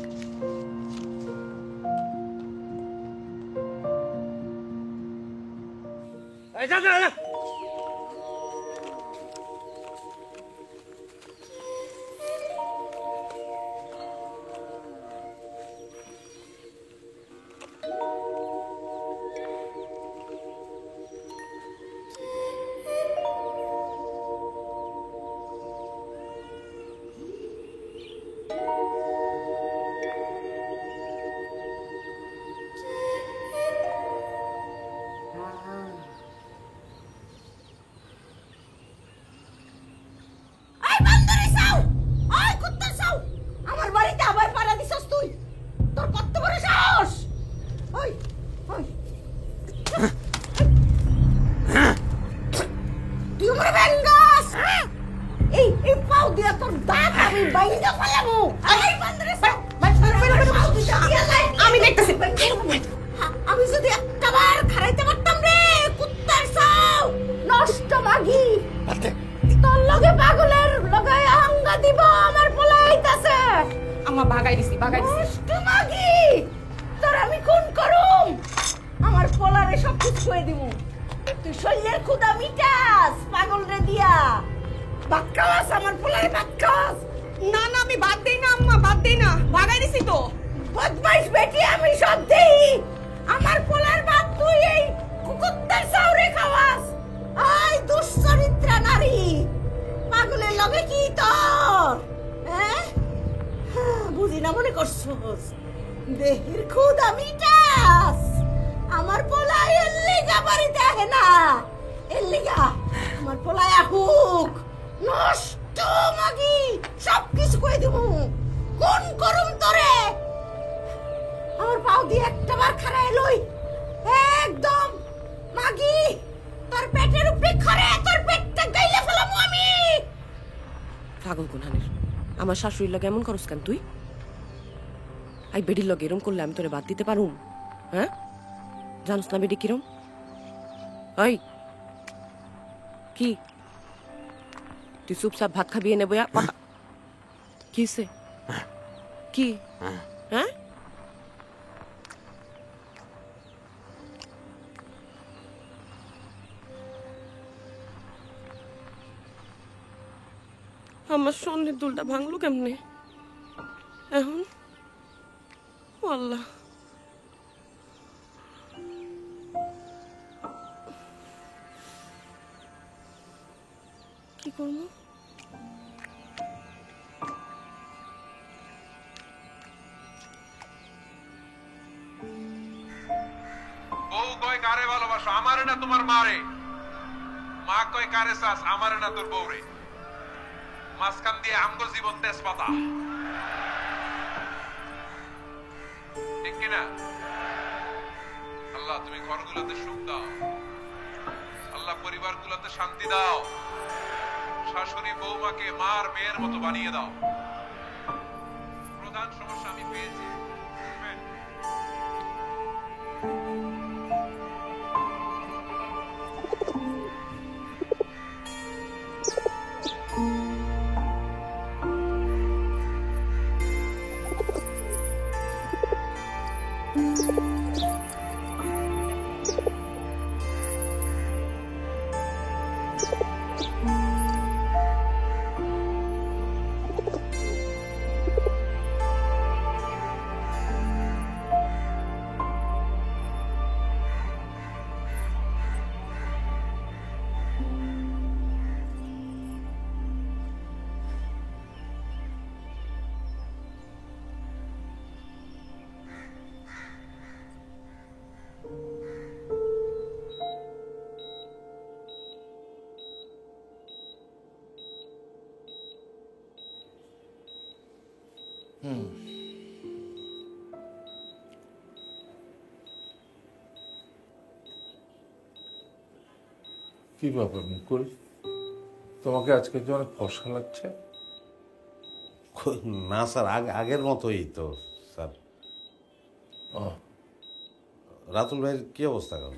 আমার বাড়িতে আবার পাড়া দিছস তুই? তোর কত বড় সাহস! ওই ওই তুই আমার বেঙ্গাস! এই পাউ দিয়া তোর দাঁত আমি বাইন্দা ফেলামু। এই বান্দরে সাও, আমি দেখতেছি। আমি যদি একবার খারাইতে পারতাম রে, কুত্তার সাও, নষ্ট মাগি। তোর লগে পাগলের লগে আঙ্গা দিব, আমার পোলা আইতাছে। আমা ভাগাই দিছি। নষ্ট মাগি, তোর আমি খুন করুম। আমার পোলারে সব কিছু কই দিমু। তুই শরীরের ক্ষুধা মিটাস পাগল রে দিয়া। বাক্কাস আমার পোলারে বাক্কাস। না না, আমি বাদ দেই না আম্মা, বাদ দেই না, ভাগাই দিছি তো। বদমাইশ বেটি, আমি সব দেই। আমার পোলার বাপ তুই এই কুকুত্তার চাউরে খাওয়াস। আই দুশ্চরিত্রা নারী, পাগলের লগে কি তোর? হ্যাঁ, বুঝি না মনে করছস? দেহের ক্ষুধা মিটাস। আমার পোলা এর লিগা বাড়িতে আহে না, এর লিগা আমার পোলা আহুক। নষ্ট তো মাগি সব কিছু কই দেবো। কোন করুম তোরে আমার পাও দিয়ে একটা বার খাড়ায় লই একদম মাগি তোর পেটের উপরে খরে তোর পেটটা গাইলে ফেলামু আমি। পাগল কোনহানের আমার শাশুড়ির লগে এমন করস কেন তুই? আই বেডির লগে এরম করলে আমি তোরে বাদ দিতে পারুম? হ্যাঁ জানোস না বেডি কিরম? ওই কি তুই চুপচাপ ভাত খাবিয়ে নেবো? কি হইছে? কি হ্যাঁ আমার স্বর্ণের দুলটা ভাঙলো কেমনে এখন? ও আল্লাহ, কি করবো? বউ কয় কারে ভালোবাসো, আমারে না তোমার মারে? মা কয় কারে চাস, আমারে না তোর বউরে? মাঝখান দিয়ে আমগো জীবন তেজপাতা, ঠিক কিনা? আল্লাহ তুমি ঘরগুলোতে সুখ দাও, আল্লাহ পরিবারগুলোতে শান্তি দাও, শাশুড়ি বৌমাকে মার মেয়ের মতো বানিয়ে দাও। প্রধান সমস্যা আমি পেয়েছি। কি ব্যাপার মুকুল, তোমাকে আজকে যে অনেক ফর্সা লাগছে? না স্যার, আগের মতোই তো স্যার। রাতুল ভাইয়ের কি অবস্থা এখন?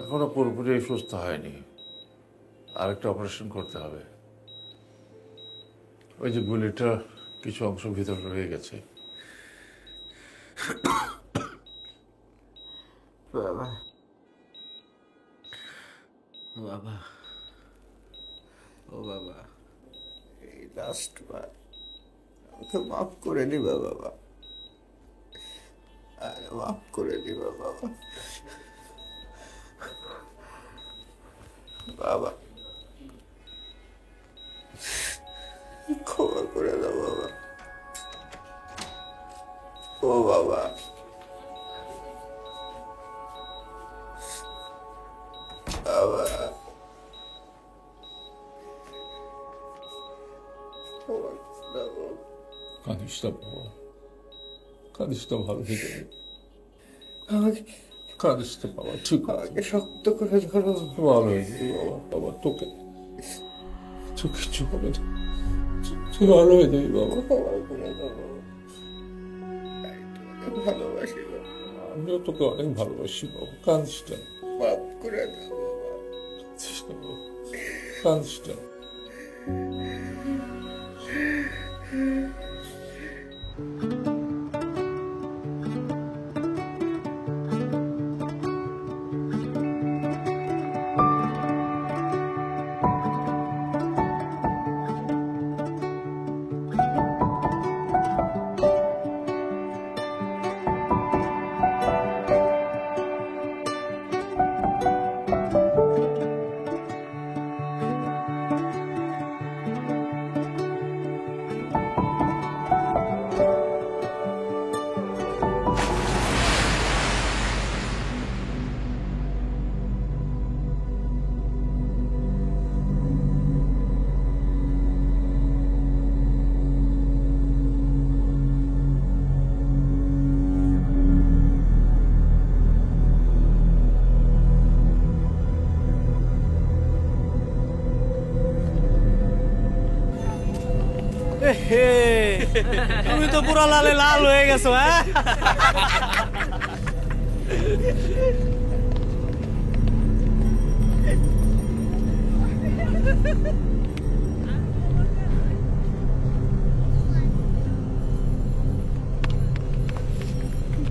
এখনো পুরোপুরি সুস্থ হয়নি, আরেকটা অপারেশন করতে হবে। ওই যে গুলিটা কিছু অংশ ভিতরে রয়ে গেছে। বাবা বাবা ও বাবা, এই লাস্ট বার আমাকে মাফ করে দিবা বাবা, আরে মাফ করে দিবা বাবা। বাবা ক্ষমা করে দাও বাবা। ও বাবা বাবা, কাঁদিস না বাবা, কাঁদিস না, ভালো হয়ে যাবে। আমাকে কাঁদিস না বাবা, ঠিক আমাকে শক্ত করে ধরো। ভালো হয়ে যাবে বাবা। বাবা তোকে কিছু হবে না, তুই ভালো হয়ে যাবি বাবা। ক্ষমা করে দাও বাবা, আমি তোমাকে ভালোবাসি বাবা। আমিও তোকে অনেক ভালোবাসি বাবা, কাঁদিস না। মাফ করে দাও বাবা, কাঁদিস না বাবা, কাঁদিস না। তুমি তো পুরা লালে লাল হয়ে গেছো। হ্যাঁ,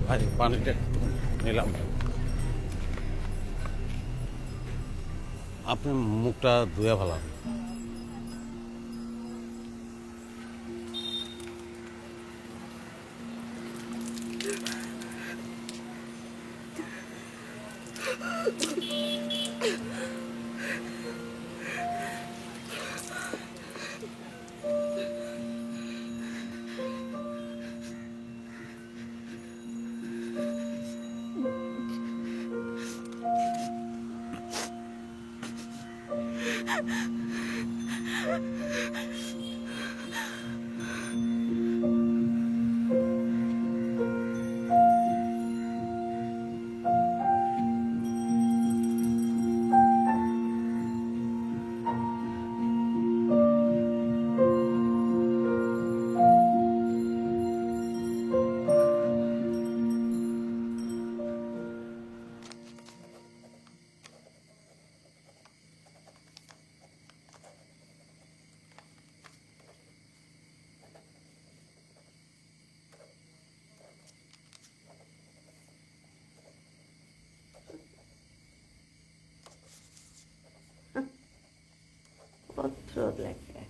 ভাই পানিটা নিলাম। আপনি মুখটা ধুয়ে ফেলান। পত্র লেখে,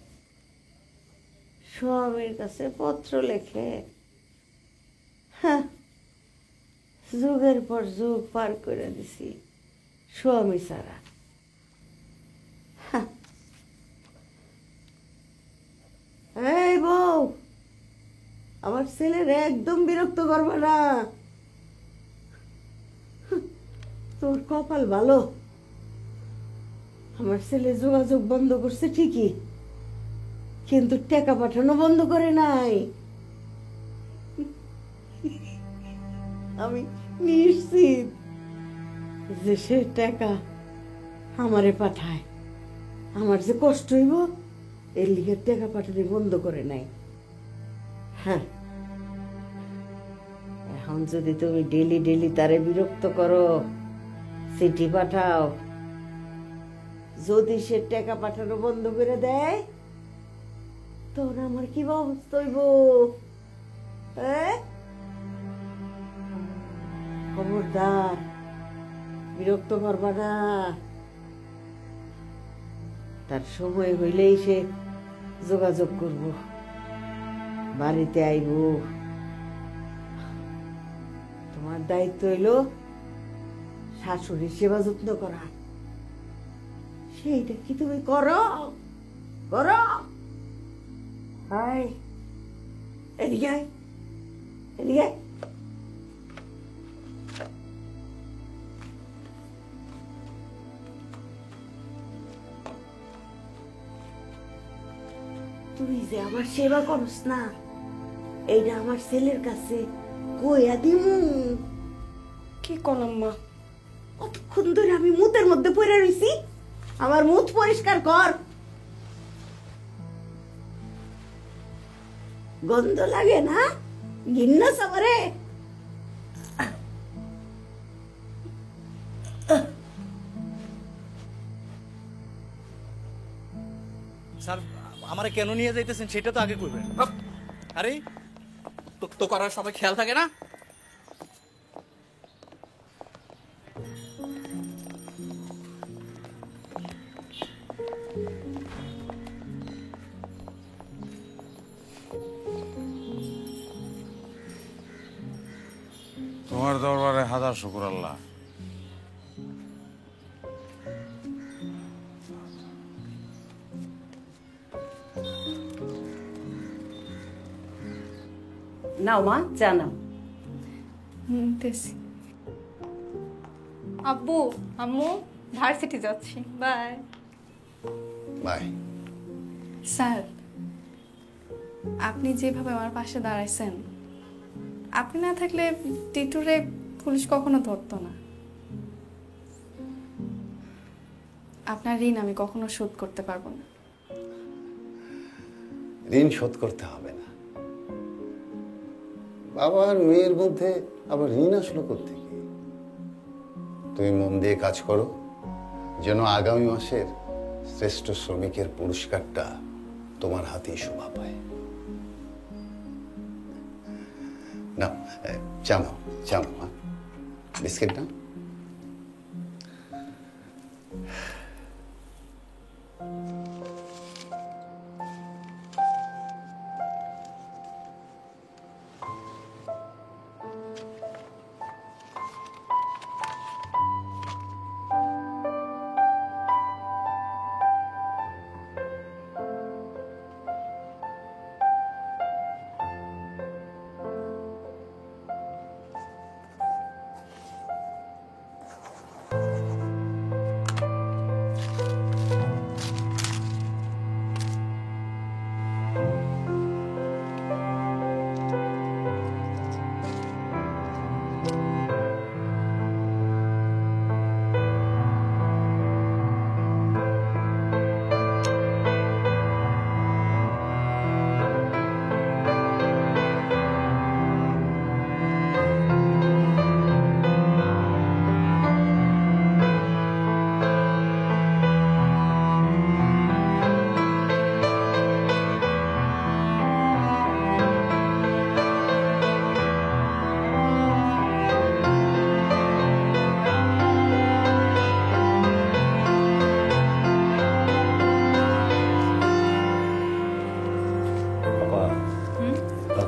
স্বামীর কাছে পত্র লেখে। হ্যাঁ, যুগের পর যুগ পার করে দিছি স্বামী ছাড়া। এই বউ, আমার ছেলের একদম বিরক্ত করবে না। তোর কপাল ভালো, আমার ছেলে যোগাযোগ বন্ধ করছে ঠিকই, কিন্তু টাকা পাঠানো বন্ধ করে নাই। আমি নিশ্চিত যে সে টাকা আমারে পাঠায়। আমার যে কষ্ট হইব এর লিগে টাকা পাঠানো বন্ধ করে নাই। হ্যাঁ, এখন যদি তুমি ডেলি ডেলি তারে বিরক্ত করো, চিঠি পাঠাও, যদি সে টাকা পাঠানো বন্ধ করে দেয় তখন আমার কি অবস্থা হইব? খবরদার, বিরক্ত করবা না। তার সময় হইলেই সে যোগাযোগ করব, বাড়িতে আইব। তোমার দায়িত্ব হইল শাশুড়ির সেবা যত্ন করা। সেইটা কি তুমি করো? করো? হাই, এদিকে আয়, এদিকে আয়। তুই যে আমার সেবা করস না, এইটা আমার ছেলের কাছে কইয়া দিমু। কি করলাম মা? কতক্ষণ ধরে আমি মুতের মধ্যে পড়ে রইছি, আমার মুখ পরিষ্কার কর। গন্ধ লাগে না? ঘিন্না সবারে। স্যার, আমারে কেন নিয়ে যাইতেছেন সেটা তো আগে কইবেন। আরে তো করার সময় খেয়াল থাকে না? তোমার দরবারে হাজার শুকর আল্লাহ। নাও মা, চা নাও। আব্বু, আম্মু, ভার্সিটি যাচ্ছি, বাই। বাই। স্যার, আপনি যেভাবে আমার পাশে দাঁড়াইছেন, আপনি না থাকলে টিটুরে পুলিশ কখনো ধরতো না। আপনার ঋণ আমি কখনো শোধ করতে পারবো না। ঋণ শোধ করতে হবে না। বাবা আর মেয়ের মধ্যে আবার ঋণ আসলো কোত্থেকে? তুমি মন দিয়ে কাজ করো, যেন আগামী মাসের শ্রেষ্ঠ শ্রমিকের পুরস্কারটা তোমার হাতেই শোভা পায়। না, চা নাও, চা নাও, মা। বিস্কিট নাও।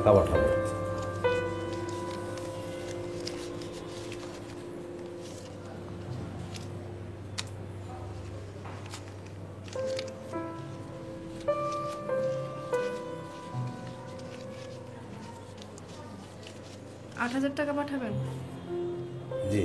খাবার খাবো। টাকা পাঠাবেন? জি।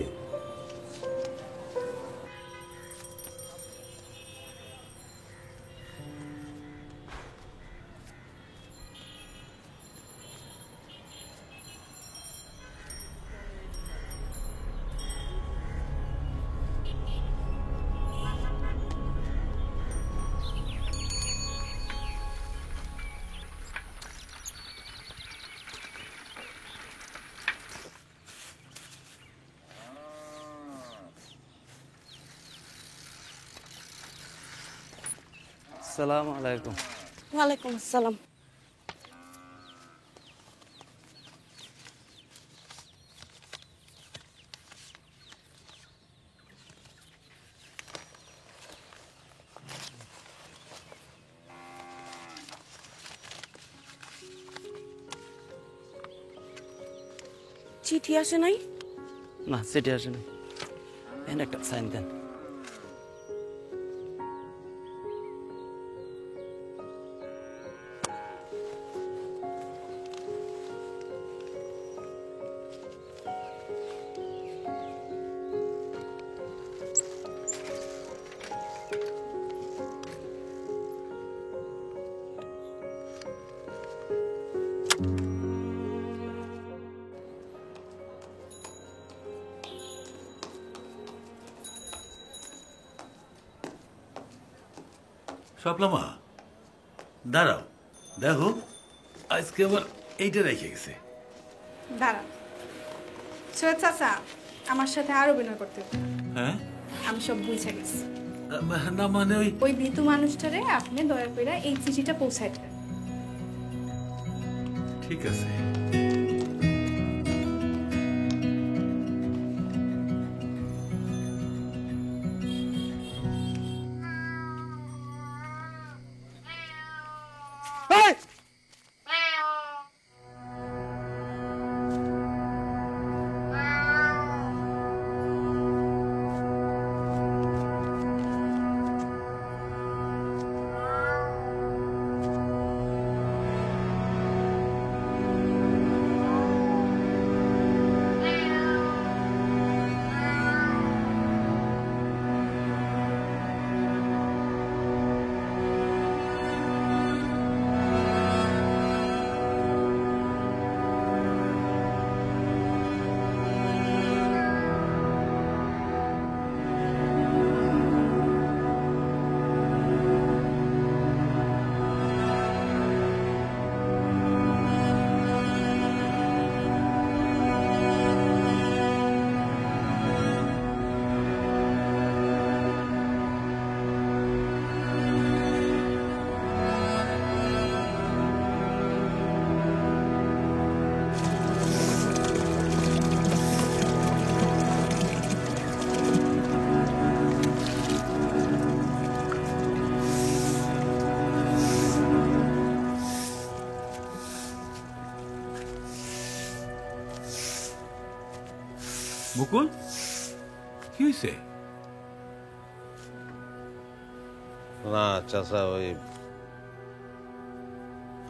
আসসালামু আলাইকুম। ওয়ালাইকুম আসসালাম। চিঠি আসে নাই? না, চিঠি আসে নাই। এখানে একটা সাইন দেন। শাপলা, দাঁড়াও, দেখো আজকে আবার এইটা রেখে গেছে। দাঁড়া, সৈয়দ চাচা আমার সাথে আর অভিনয় করতে হবে না। হ্যাঁ, আমি সব বুঝে গেছি। না মানে ওই ভীতু মানুষটারে আপনি দয়া করে এই চিঠিটা পৌঁছায় দেন। ঠিক আছে। মুকুল কি হয়েছে? না চাচা, ওই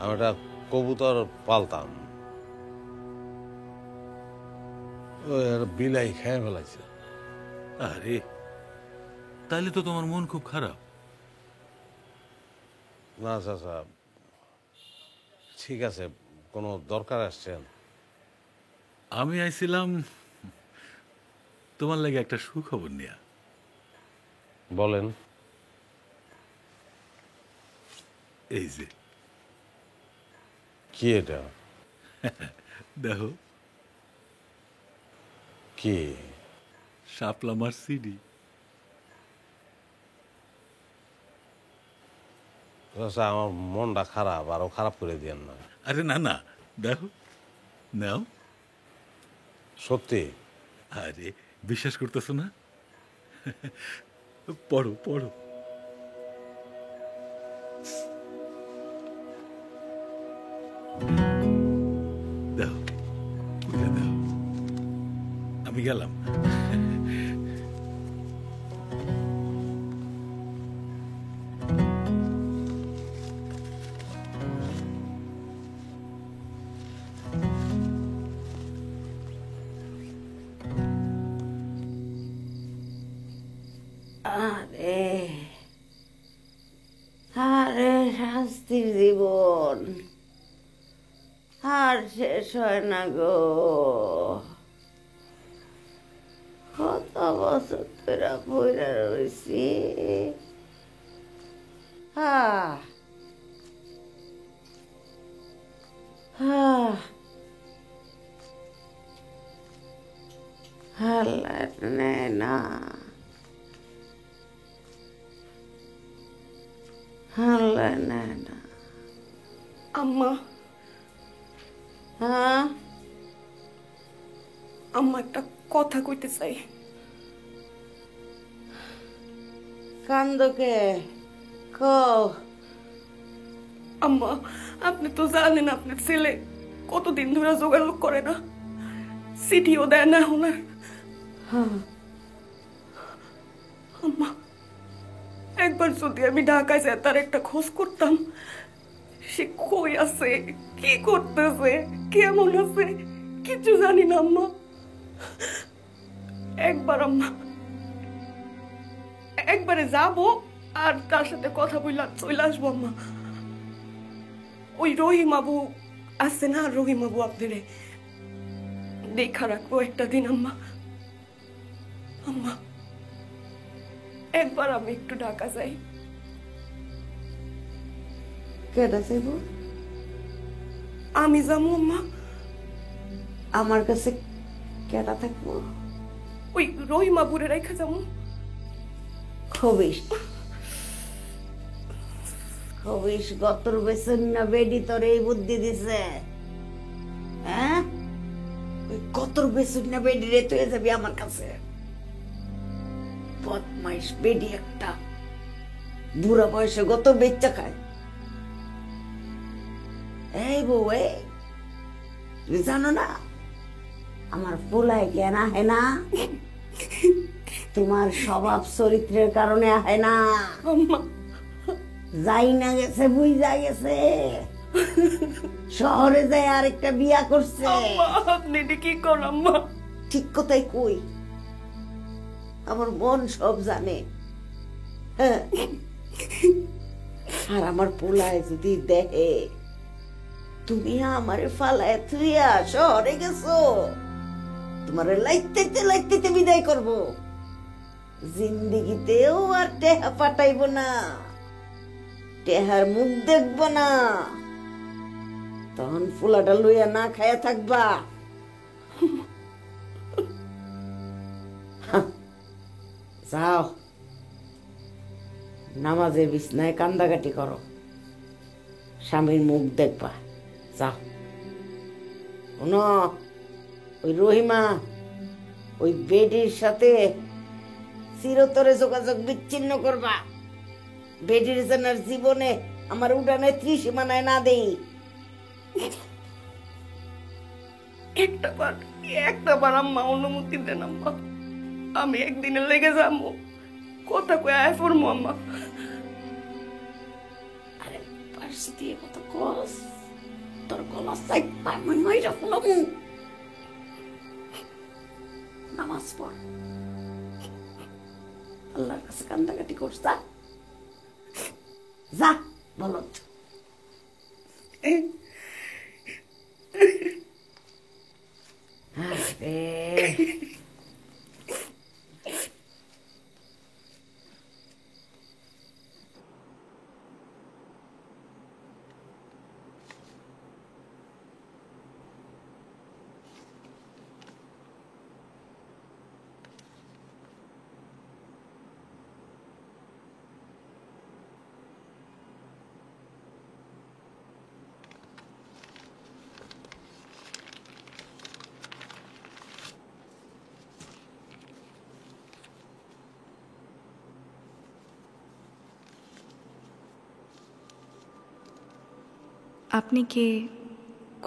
আমি একটা কবুতর পালতাম, ওই বিলাই খেয়ে ফেলাইছে। আরে তাহলে তো তোমার মন খুব খারাপ। না চাচা, ঠিক আছে, কোনো দরকার আসছেন? আমি আইছিলাম তোমার লাগে একটা সুখবর নিয়া। বলেন। এই যে কি এটা? দেখো কি? শাপলা মার সিডি। আমার মনটা খারাপ, আরো খারাপ করে দিয়েন না। আরে না না, দেখো নাও। সত্যি? আরে বিশ্বাস করতেছো না? পড়ো পড়ো। দাও ওটা দাও, আমি গেলাম। আরে আরে শাস্তির জীবন আর শেষ হয় না গো। কত বছর ধরে পইরা রইছি। হাল্লা নেয় না, হাল্লা নেয় না। আম্মা, হ্যাঁ আম্মা একটা কথা কইতে চাই। কান্দকে কও। আম্মা, আপনি তো জানেন আপনার ছেলে কতদিন ধরে যোগাযোগ করে না, চিঠিও দেয় না ওনার। আম্মা, একবার যদি আমি ঢাকায় যাই তার একটা খোঁজ করতাম, সে কই আছে, কি করতেছে, কেমন আছে, কিছু জানি না আম্মা। একবার আম্মা, একবারে যাবো আর তার সাথে কথা বললে চলে আসবো আম্মা। ওই রহিম আবু আছে না, রহিম আবু আপনার দেখা রাখবো একটা দিন আম্মা। আম্মা, একবার আমি একটু ঢাকা যাই। কেডা যাইব? আমি যাবো আম্মা। আমার কাছে কেডা থাকবো? ওই রহিম আবুরে রেখে যাবো। খবিস খবিস গতর বেসন না বেডি তোর এই বুদ্ধি দিছে? হ্যাঁ, ওই গতর বেসন না বেডি রে তুই যাবি আমার কাছে? বদমাইশ বেডি একটা, বুড়া বয়সে গত বেচ্চা খায়। এই বউ, তুমি জানো না আমার পোলায় কেন আহে না? তোমার স্বভাব চরিত্রের কারণে আহে না। যাই না গেছে, বুঝা গেছে শহরে যায় আরেকটা বিয়া করছে। আপনি কি করেন আম্মা? ঠিক কথাই কই, আমার মন সব জানে। হ্যাঁ, আর আমার পোলায় যদি দেখে তুমি আমারে ফালায় থুইয়া শহরে গেছো, তোমারে লাইতে লাইতে বিদায় করব। জিন্দিগিতেও আর টেহা পাঠাইব না, টেহার মুখ দেখব না। তখন ফুলাটা লইয়া না খায়া থাকবা। যাও, নামাজের বিছনায় কান্দাকাটি করো, স্বামীর মুখ দেখবা। যাও। শোনো, ওই রহিমা ওই বেডির সাথে চিরতরে যোগাযোগ বিচ্ছিন্ন করবা। বেডির জনের জীবনে আমার উড়ানে ত্রিসীমানায় না দেই। একটা বার একটা বার আম্মা অনুমতি দেন আম্মা, আমি একদিনের লেগে যাবো, কথা কয়ে আয় পড়বো আম্মা। আরে পার্স দিয়ে কত কস, তোর গলা সাইড পায় মাইরা ফেলাবো। নামাজ পড়, আল্লাহর কাছে কান্দাকাটি করছ, যা বলত। আপনি কে,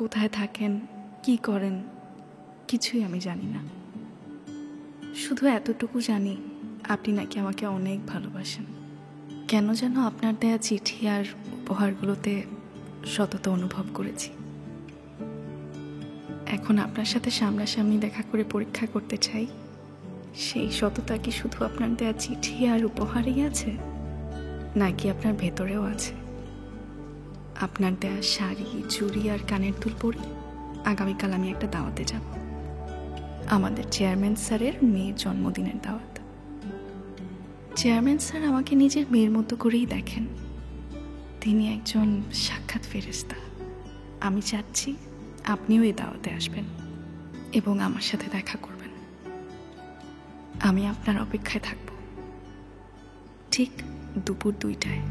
কোথায় থাকেন, কি করেন, কিছুই আমি জানি না। শুধু এতটুকু জানি আপনি নাকি আমাকে অনেক ভালোবাসেন। কেন যেন আপনার দেয়া চিঠি আর উপহারগুলোতে সততা অনুভব করেছি। এখন আপনার সাথে সামনাসামনি দেখা করে পরীক্ষা করতে চাই, সেই সততা কি শুধু আপনার দেয়া চিঠি আর উপহারই আছে, নাকি আপনার ভেতরেও আছে? আপনার দেয়া শাড়ি, চুড়ি আর কানের দুল পরে আগামীকাল আমি একটা দাওয়াতে যাব, আমাদের চেয়ারম্যান স্যারের মেয়ের জন্মদিনের দাওয়াত। চেয়ারম্যান স্যার আমাকে নিজের মেয়ের মতো করেই দেখেন। তিনি একজন সাক্ষাৎ ফেরেশতা। আমি চাচ্ছি আপনিও এই দাওয়াতে আসবেন এবং আমার সাথে দেখা করবেন। আমি আপনার অপেক্ষায় থাকব, ঠিক দুপুর 2টায়।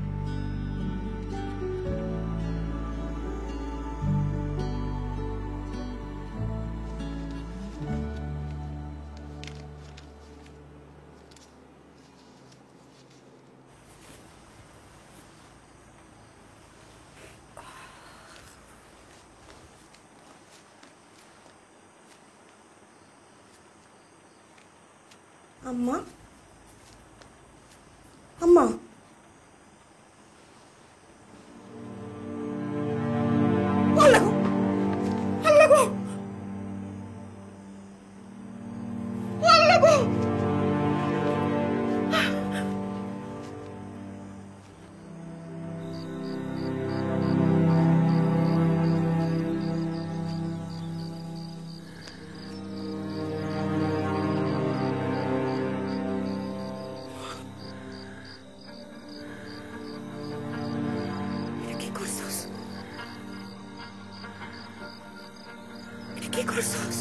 আম্মা, আম্মা, আল্লাহ গো, আল্লাহ গো, আল্লাহ গো। ¿Qué cosas?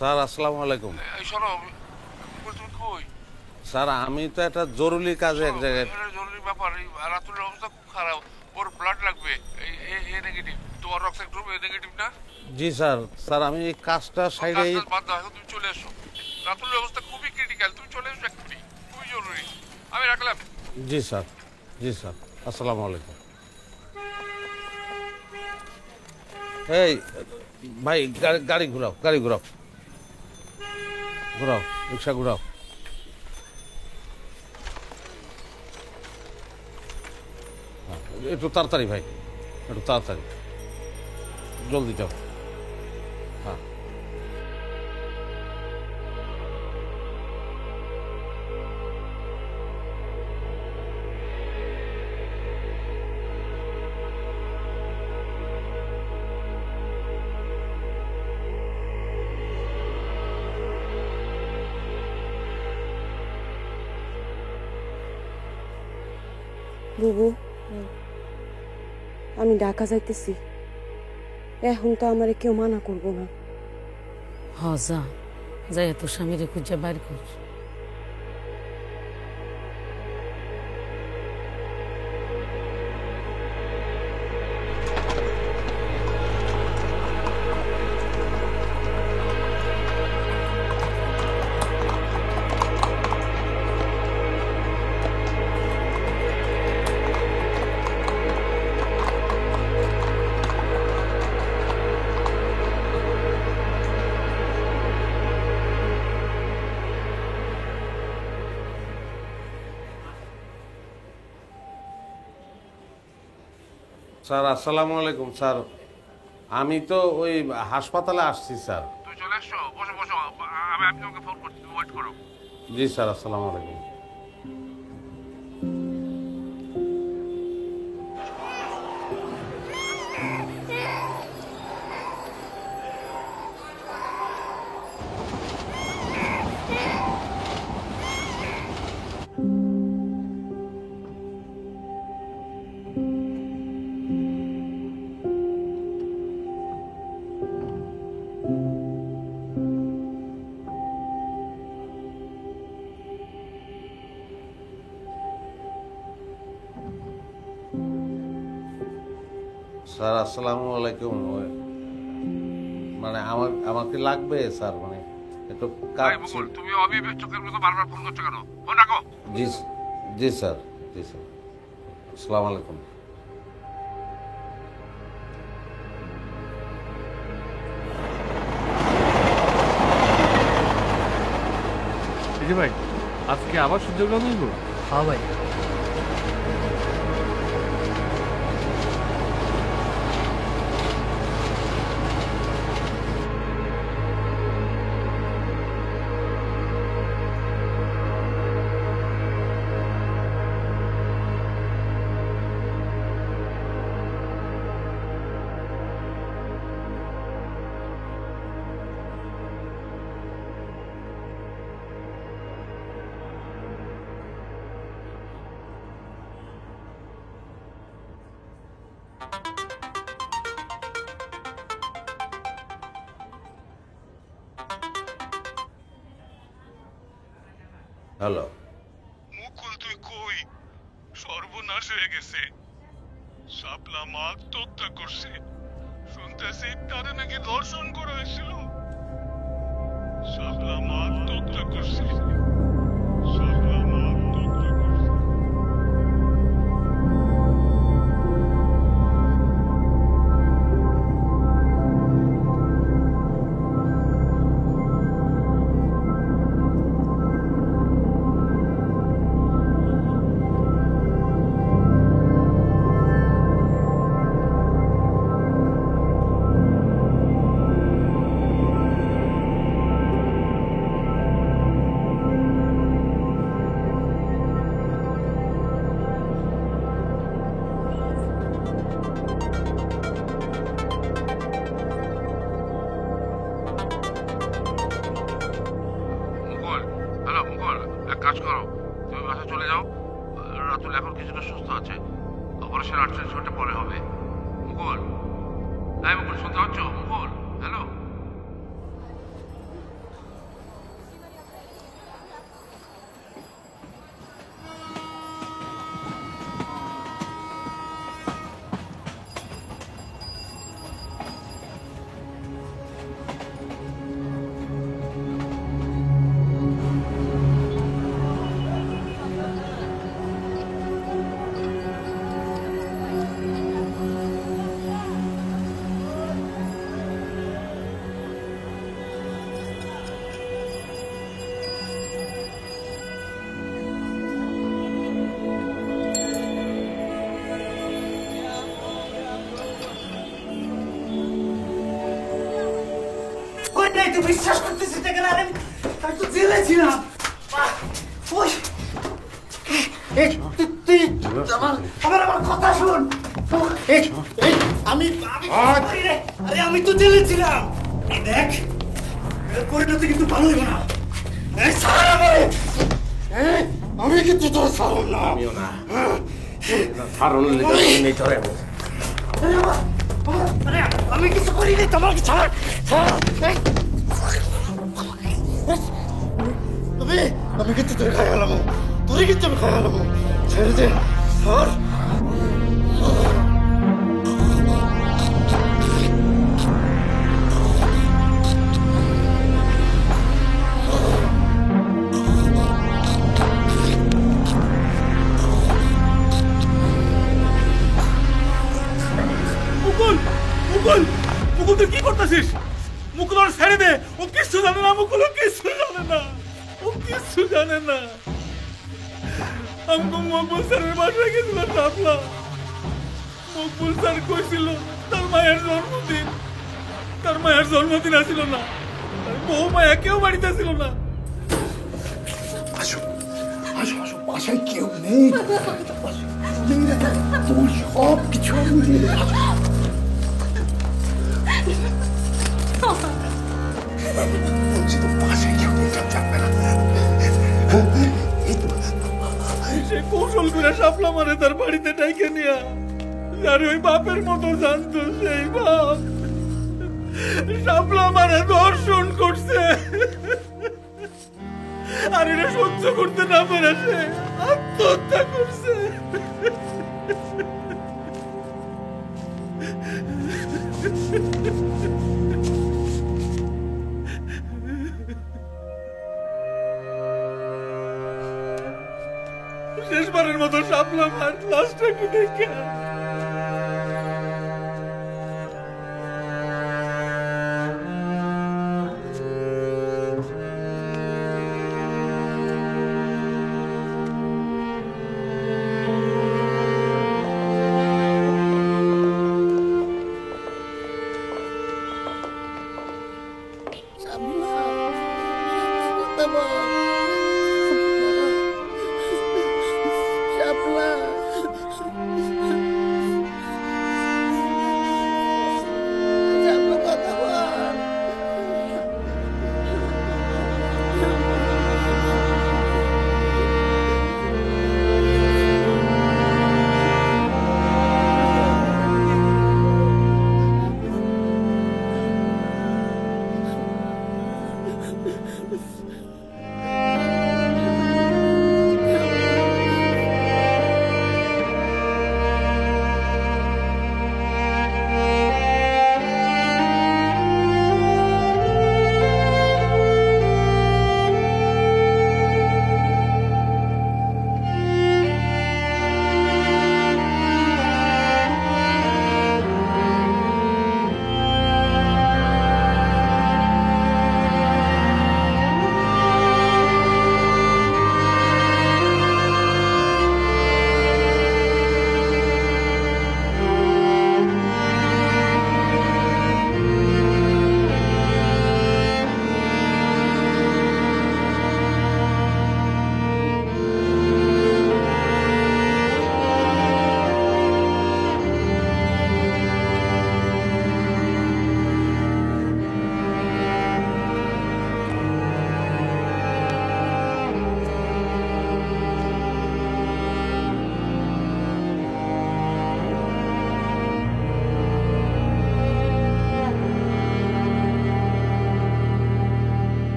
স্যার আসসালামু আলাইকুম। এই শোনো, তুমি কই? স্যার আমি তো একটা জরুরি কাজে এক জায়গায়। জরুরি ব্যাপার, রাতুলের অবস্থা খুব খারাপ, ওর ব্লাড লাগবে। এ নেগেটিভ, তোমার রক্ত গ্রুপ এ নেগেটিভ না? জি স্যার। স্যার আমি এই কাজটা সাইডে। বাদ দাও, তুমি চলে এসো। রাতুলের অবস্থা খুবই ক্রিটিক্যাল, তুমি চলে এসো এক্ষুনি, খুবই জরুরি। আমি রাখলাম। জি স্যার, জি স্যার, আসসালামু আলাইকুম। এই ভাই গাড়ি ঘুরাও, গাড়ি ঘুরাও, ঘুরাও, রিক্সা ঘুরাও। একটু তাড়াতাড়ি ভাই, একটু তাড়াতাড়ি, জলদি যাও। হ্যাঁ বুবু, আমি ঢাকা যাইতেছি, এখন তো আমারে কেউ মানা করবো না। হ যা, যাই তোর স্বামীরে খুঁজে বাইর কর। স্যার আসসালামু আলাইকুম। স্যার আমি তো ওই হাসপাতালে আসছি স্যার। তুমি চলে এসো, বসো বসো, আমি তোমাকে ফোন করছি, তুমি ওয়েট করো। জি স্যার, আসসালামু আলাইকুম। স্যার আসসালামু আলাইকুম। মানে আমাকে লাগবে স্যার, মানে একটু কাজ। তুমি অবিবেক চোখের মতো বারবার ফোন করছো কেন? ফোন রাখো। জি জি স্যার, জি স্যার, আসসালামু আলাইকুম। ভাই আজকে আবার সুযোগ নেব? হ্যাঁ ভাই। হ্যালো মুকুল, তুই কই? সর্বনাশ হয়ে গেছে, শাপলা মা আত্মহত্যা করছে। শুনতেছি তারে নাকি ধর্ষণ করা হয়েছিল। শাপলা মা আত্মহত্যা করছে, শাপলা মা আত্মহত্যা করছে। কাজ করো, তুমি বাসা চলে যাও। রাতুল এখন কিছুটা সুস্থ আছে, অপারেশন 48 ঘন্টা পরে হবে। মুকুল, হ্যাঁ মুকুল, শুনতে পাচ্ছ? মুকুল, হ্যালো। তো বিশ্বাস করতেছি দেখেন আমি তো জেলে ছিলাম ওই তুই আমার কথা শুন আমি তো জেলে ছিলাম দেখ পরিণতি কিন্তু ভালো হইব না আমি কিন্তু তোর ছাড়ব না আমিও না ছাড়ুন নেই ধরে আমি কিছু করিনি তোমাকে ছাড় আমি কিন্তু তোরে খাই গেলাম তোরে কিন্তু আমি খাই গেলাম ছেড়ে দে ছাড় মুকুল মুকুল তুই কি করতেছিস? মুকুল ওর ছেড়ে দে, ও কিছু জানে না। মুকুল ও কিছু জানে না, ও কিছু জানে না। আমি মকবুল স্যারের বাসায় গেছিলাম শাপলা। মকবুল স্যার কইছিল তার মায়ের জন্মদিন, তার মায়ের জন্মদিন আসছিল না, বউ মায়া কেউ বাড়িতে ছিল না। আসো আসো আসো, বাসায় কেউ নেই, তোমার সব কিছু সে কৌশল করে শাপলা মারে তার বাড়িতে ডাইকে নিয়া, যার ওই বাপের মতো জানতো সেই বাপ শাপলা মারে ধর্ষণ করছে। আর এটা সহ্য করতে না পারে সে আত্মহত্যা করছে। শেষবারের মতো শাপলা মার লাশটা একটু দেখে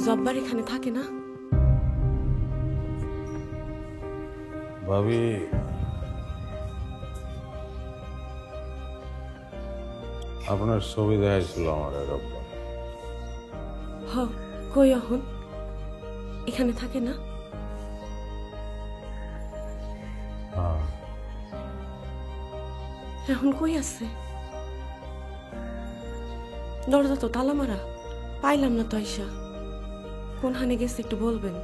জব্বার এখানে থাকে না? ভাবি আপনার ছবি দেখাইছিল আমার রব্বা। হ কই এখন এখানে থাকে না? হ্যাঁ, এখন কই আছে? দরজা তো তালা মারা, পাইলাম না তো আইসা। কোনখানে গেছে একটু বলবেন?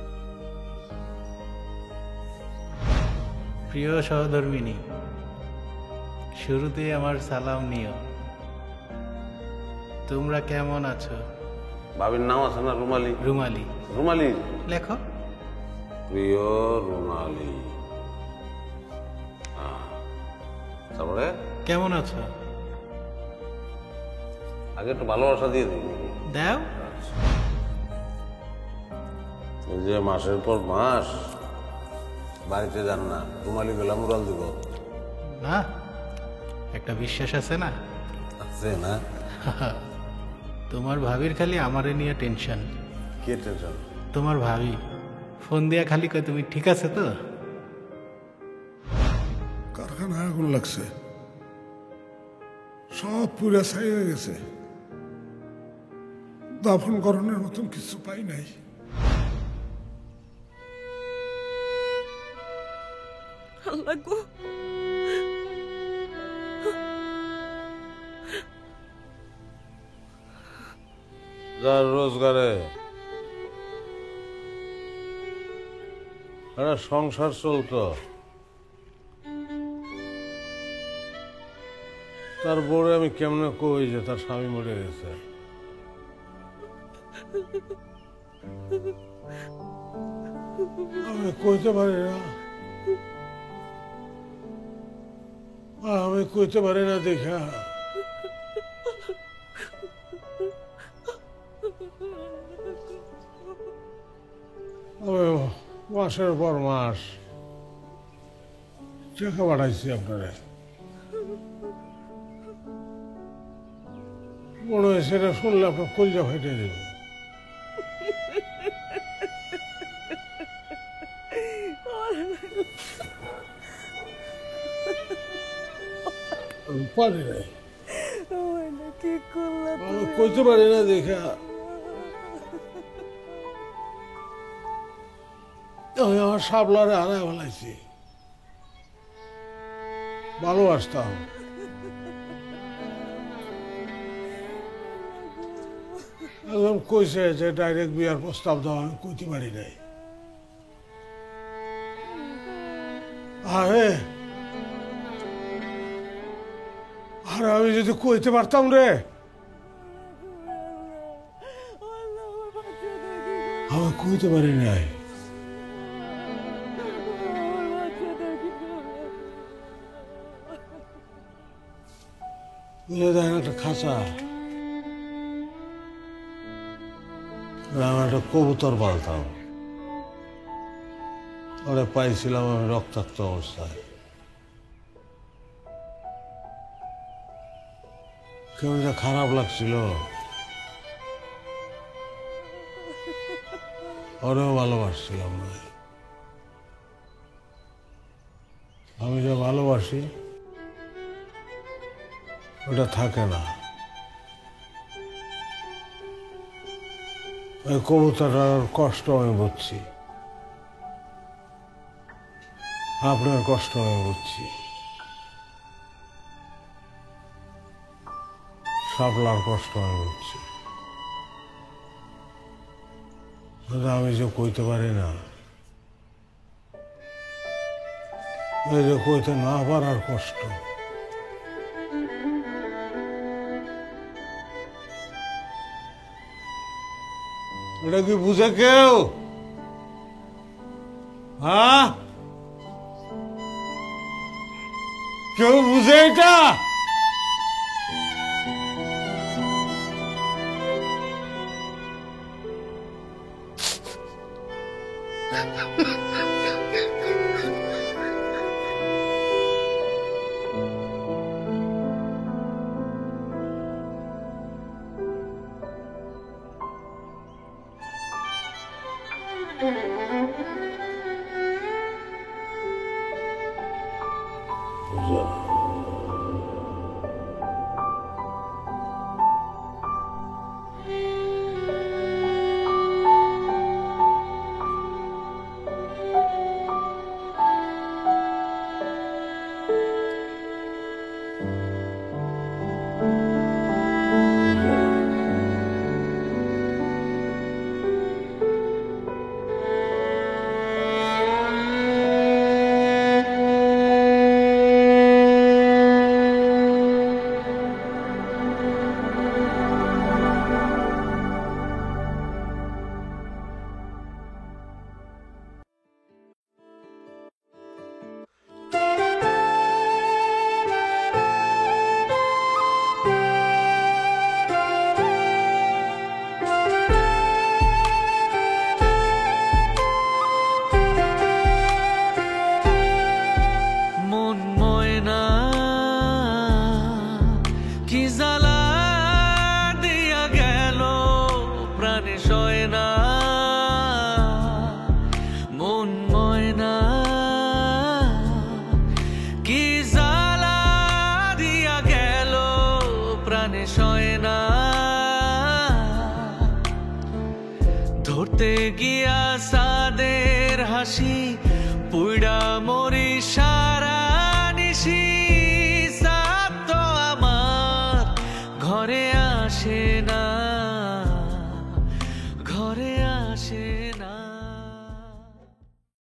প্রিয় সহধর্মিনী, শুরুতে আমার সালাম নিও। তোমরা কেমন আছো? ভাবির নাম আছে না রুমালি? রুমালি। রুমালি লেখো। প্রিয় রুমালি। তারপরে কেমন আছো? আগে একটু ভালোবাসা দিয়ে দিই। দাও। এই যে মাসের পর মাস বাড়িতে যান না, রুমালি বেলা মুরাল দিব না? একটা বিশ্বাস আছে না? আছে না? তোমার ভাবির খালি আমারে নিয়ে টেনশন। কে টেনশন? তোমার ভাবি ফোন দিয়া খালি কয় তুমি ঠিক আছে তো? কারখানায় আগুন লাগছে, সব পুরা ছাই হয়ে গেছে, দাফন করণের মতন কিছু পাই নাই। আল্লাহ গো, যার রোজগারে একটা সংসার চলতো, তার বউরে আমি কেমনে কই যে তার স্বামী মরে গেছে? আমি কইতে পারি না, আমি কইতে পারি না দেখা মাসের পর মাস টাকা পাঠাইছি আপনারা, মনে হয় সেটা শুনলে আপনার কলজা ফেটে দেবে। পারি নাই, আমি কইতে পারি না দেখা আমি আমার সাবলারে হারায় ফেলাইছি। ভালোবাসতাম, একদম কইছে যে ডাইরেক্ট বিয়ার প্রস্তাব দেওয়া, আমি কইতে পারি নাই। আরে আরে আমি যদি কইতে পারতাম রে, আমি কইতে পারি নাই। দেখেন একটা খাঁচা, আমি একটা কবুতর পালতাম, ওরা পাইছিলাম আমি রক্তাক্ত অবস্থায়। কেমন যা খারাপ লাগছিল, ওরেও ভালোবাসছিলাম না। আমি যা ভালোবাসি ওটা থাকে না। ওই কবুতরটার কষ্ট আমি বুঝছি, আপনার কষ্ট আমি বুঝছি, শাপলার কষ্ট আমি বুঝছি। আমি যে কইতে পারি না, এই যে কইতে না পারার কষ্ট, এটা কি বুঝে কেউ? হ্যাঁ, কেউ বুঝে এটা? পড়তে গিয়া সাদের হাসি পুইড়া মরি সারা নিশি সাপ তো আমার ঘরে আসে না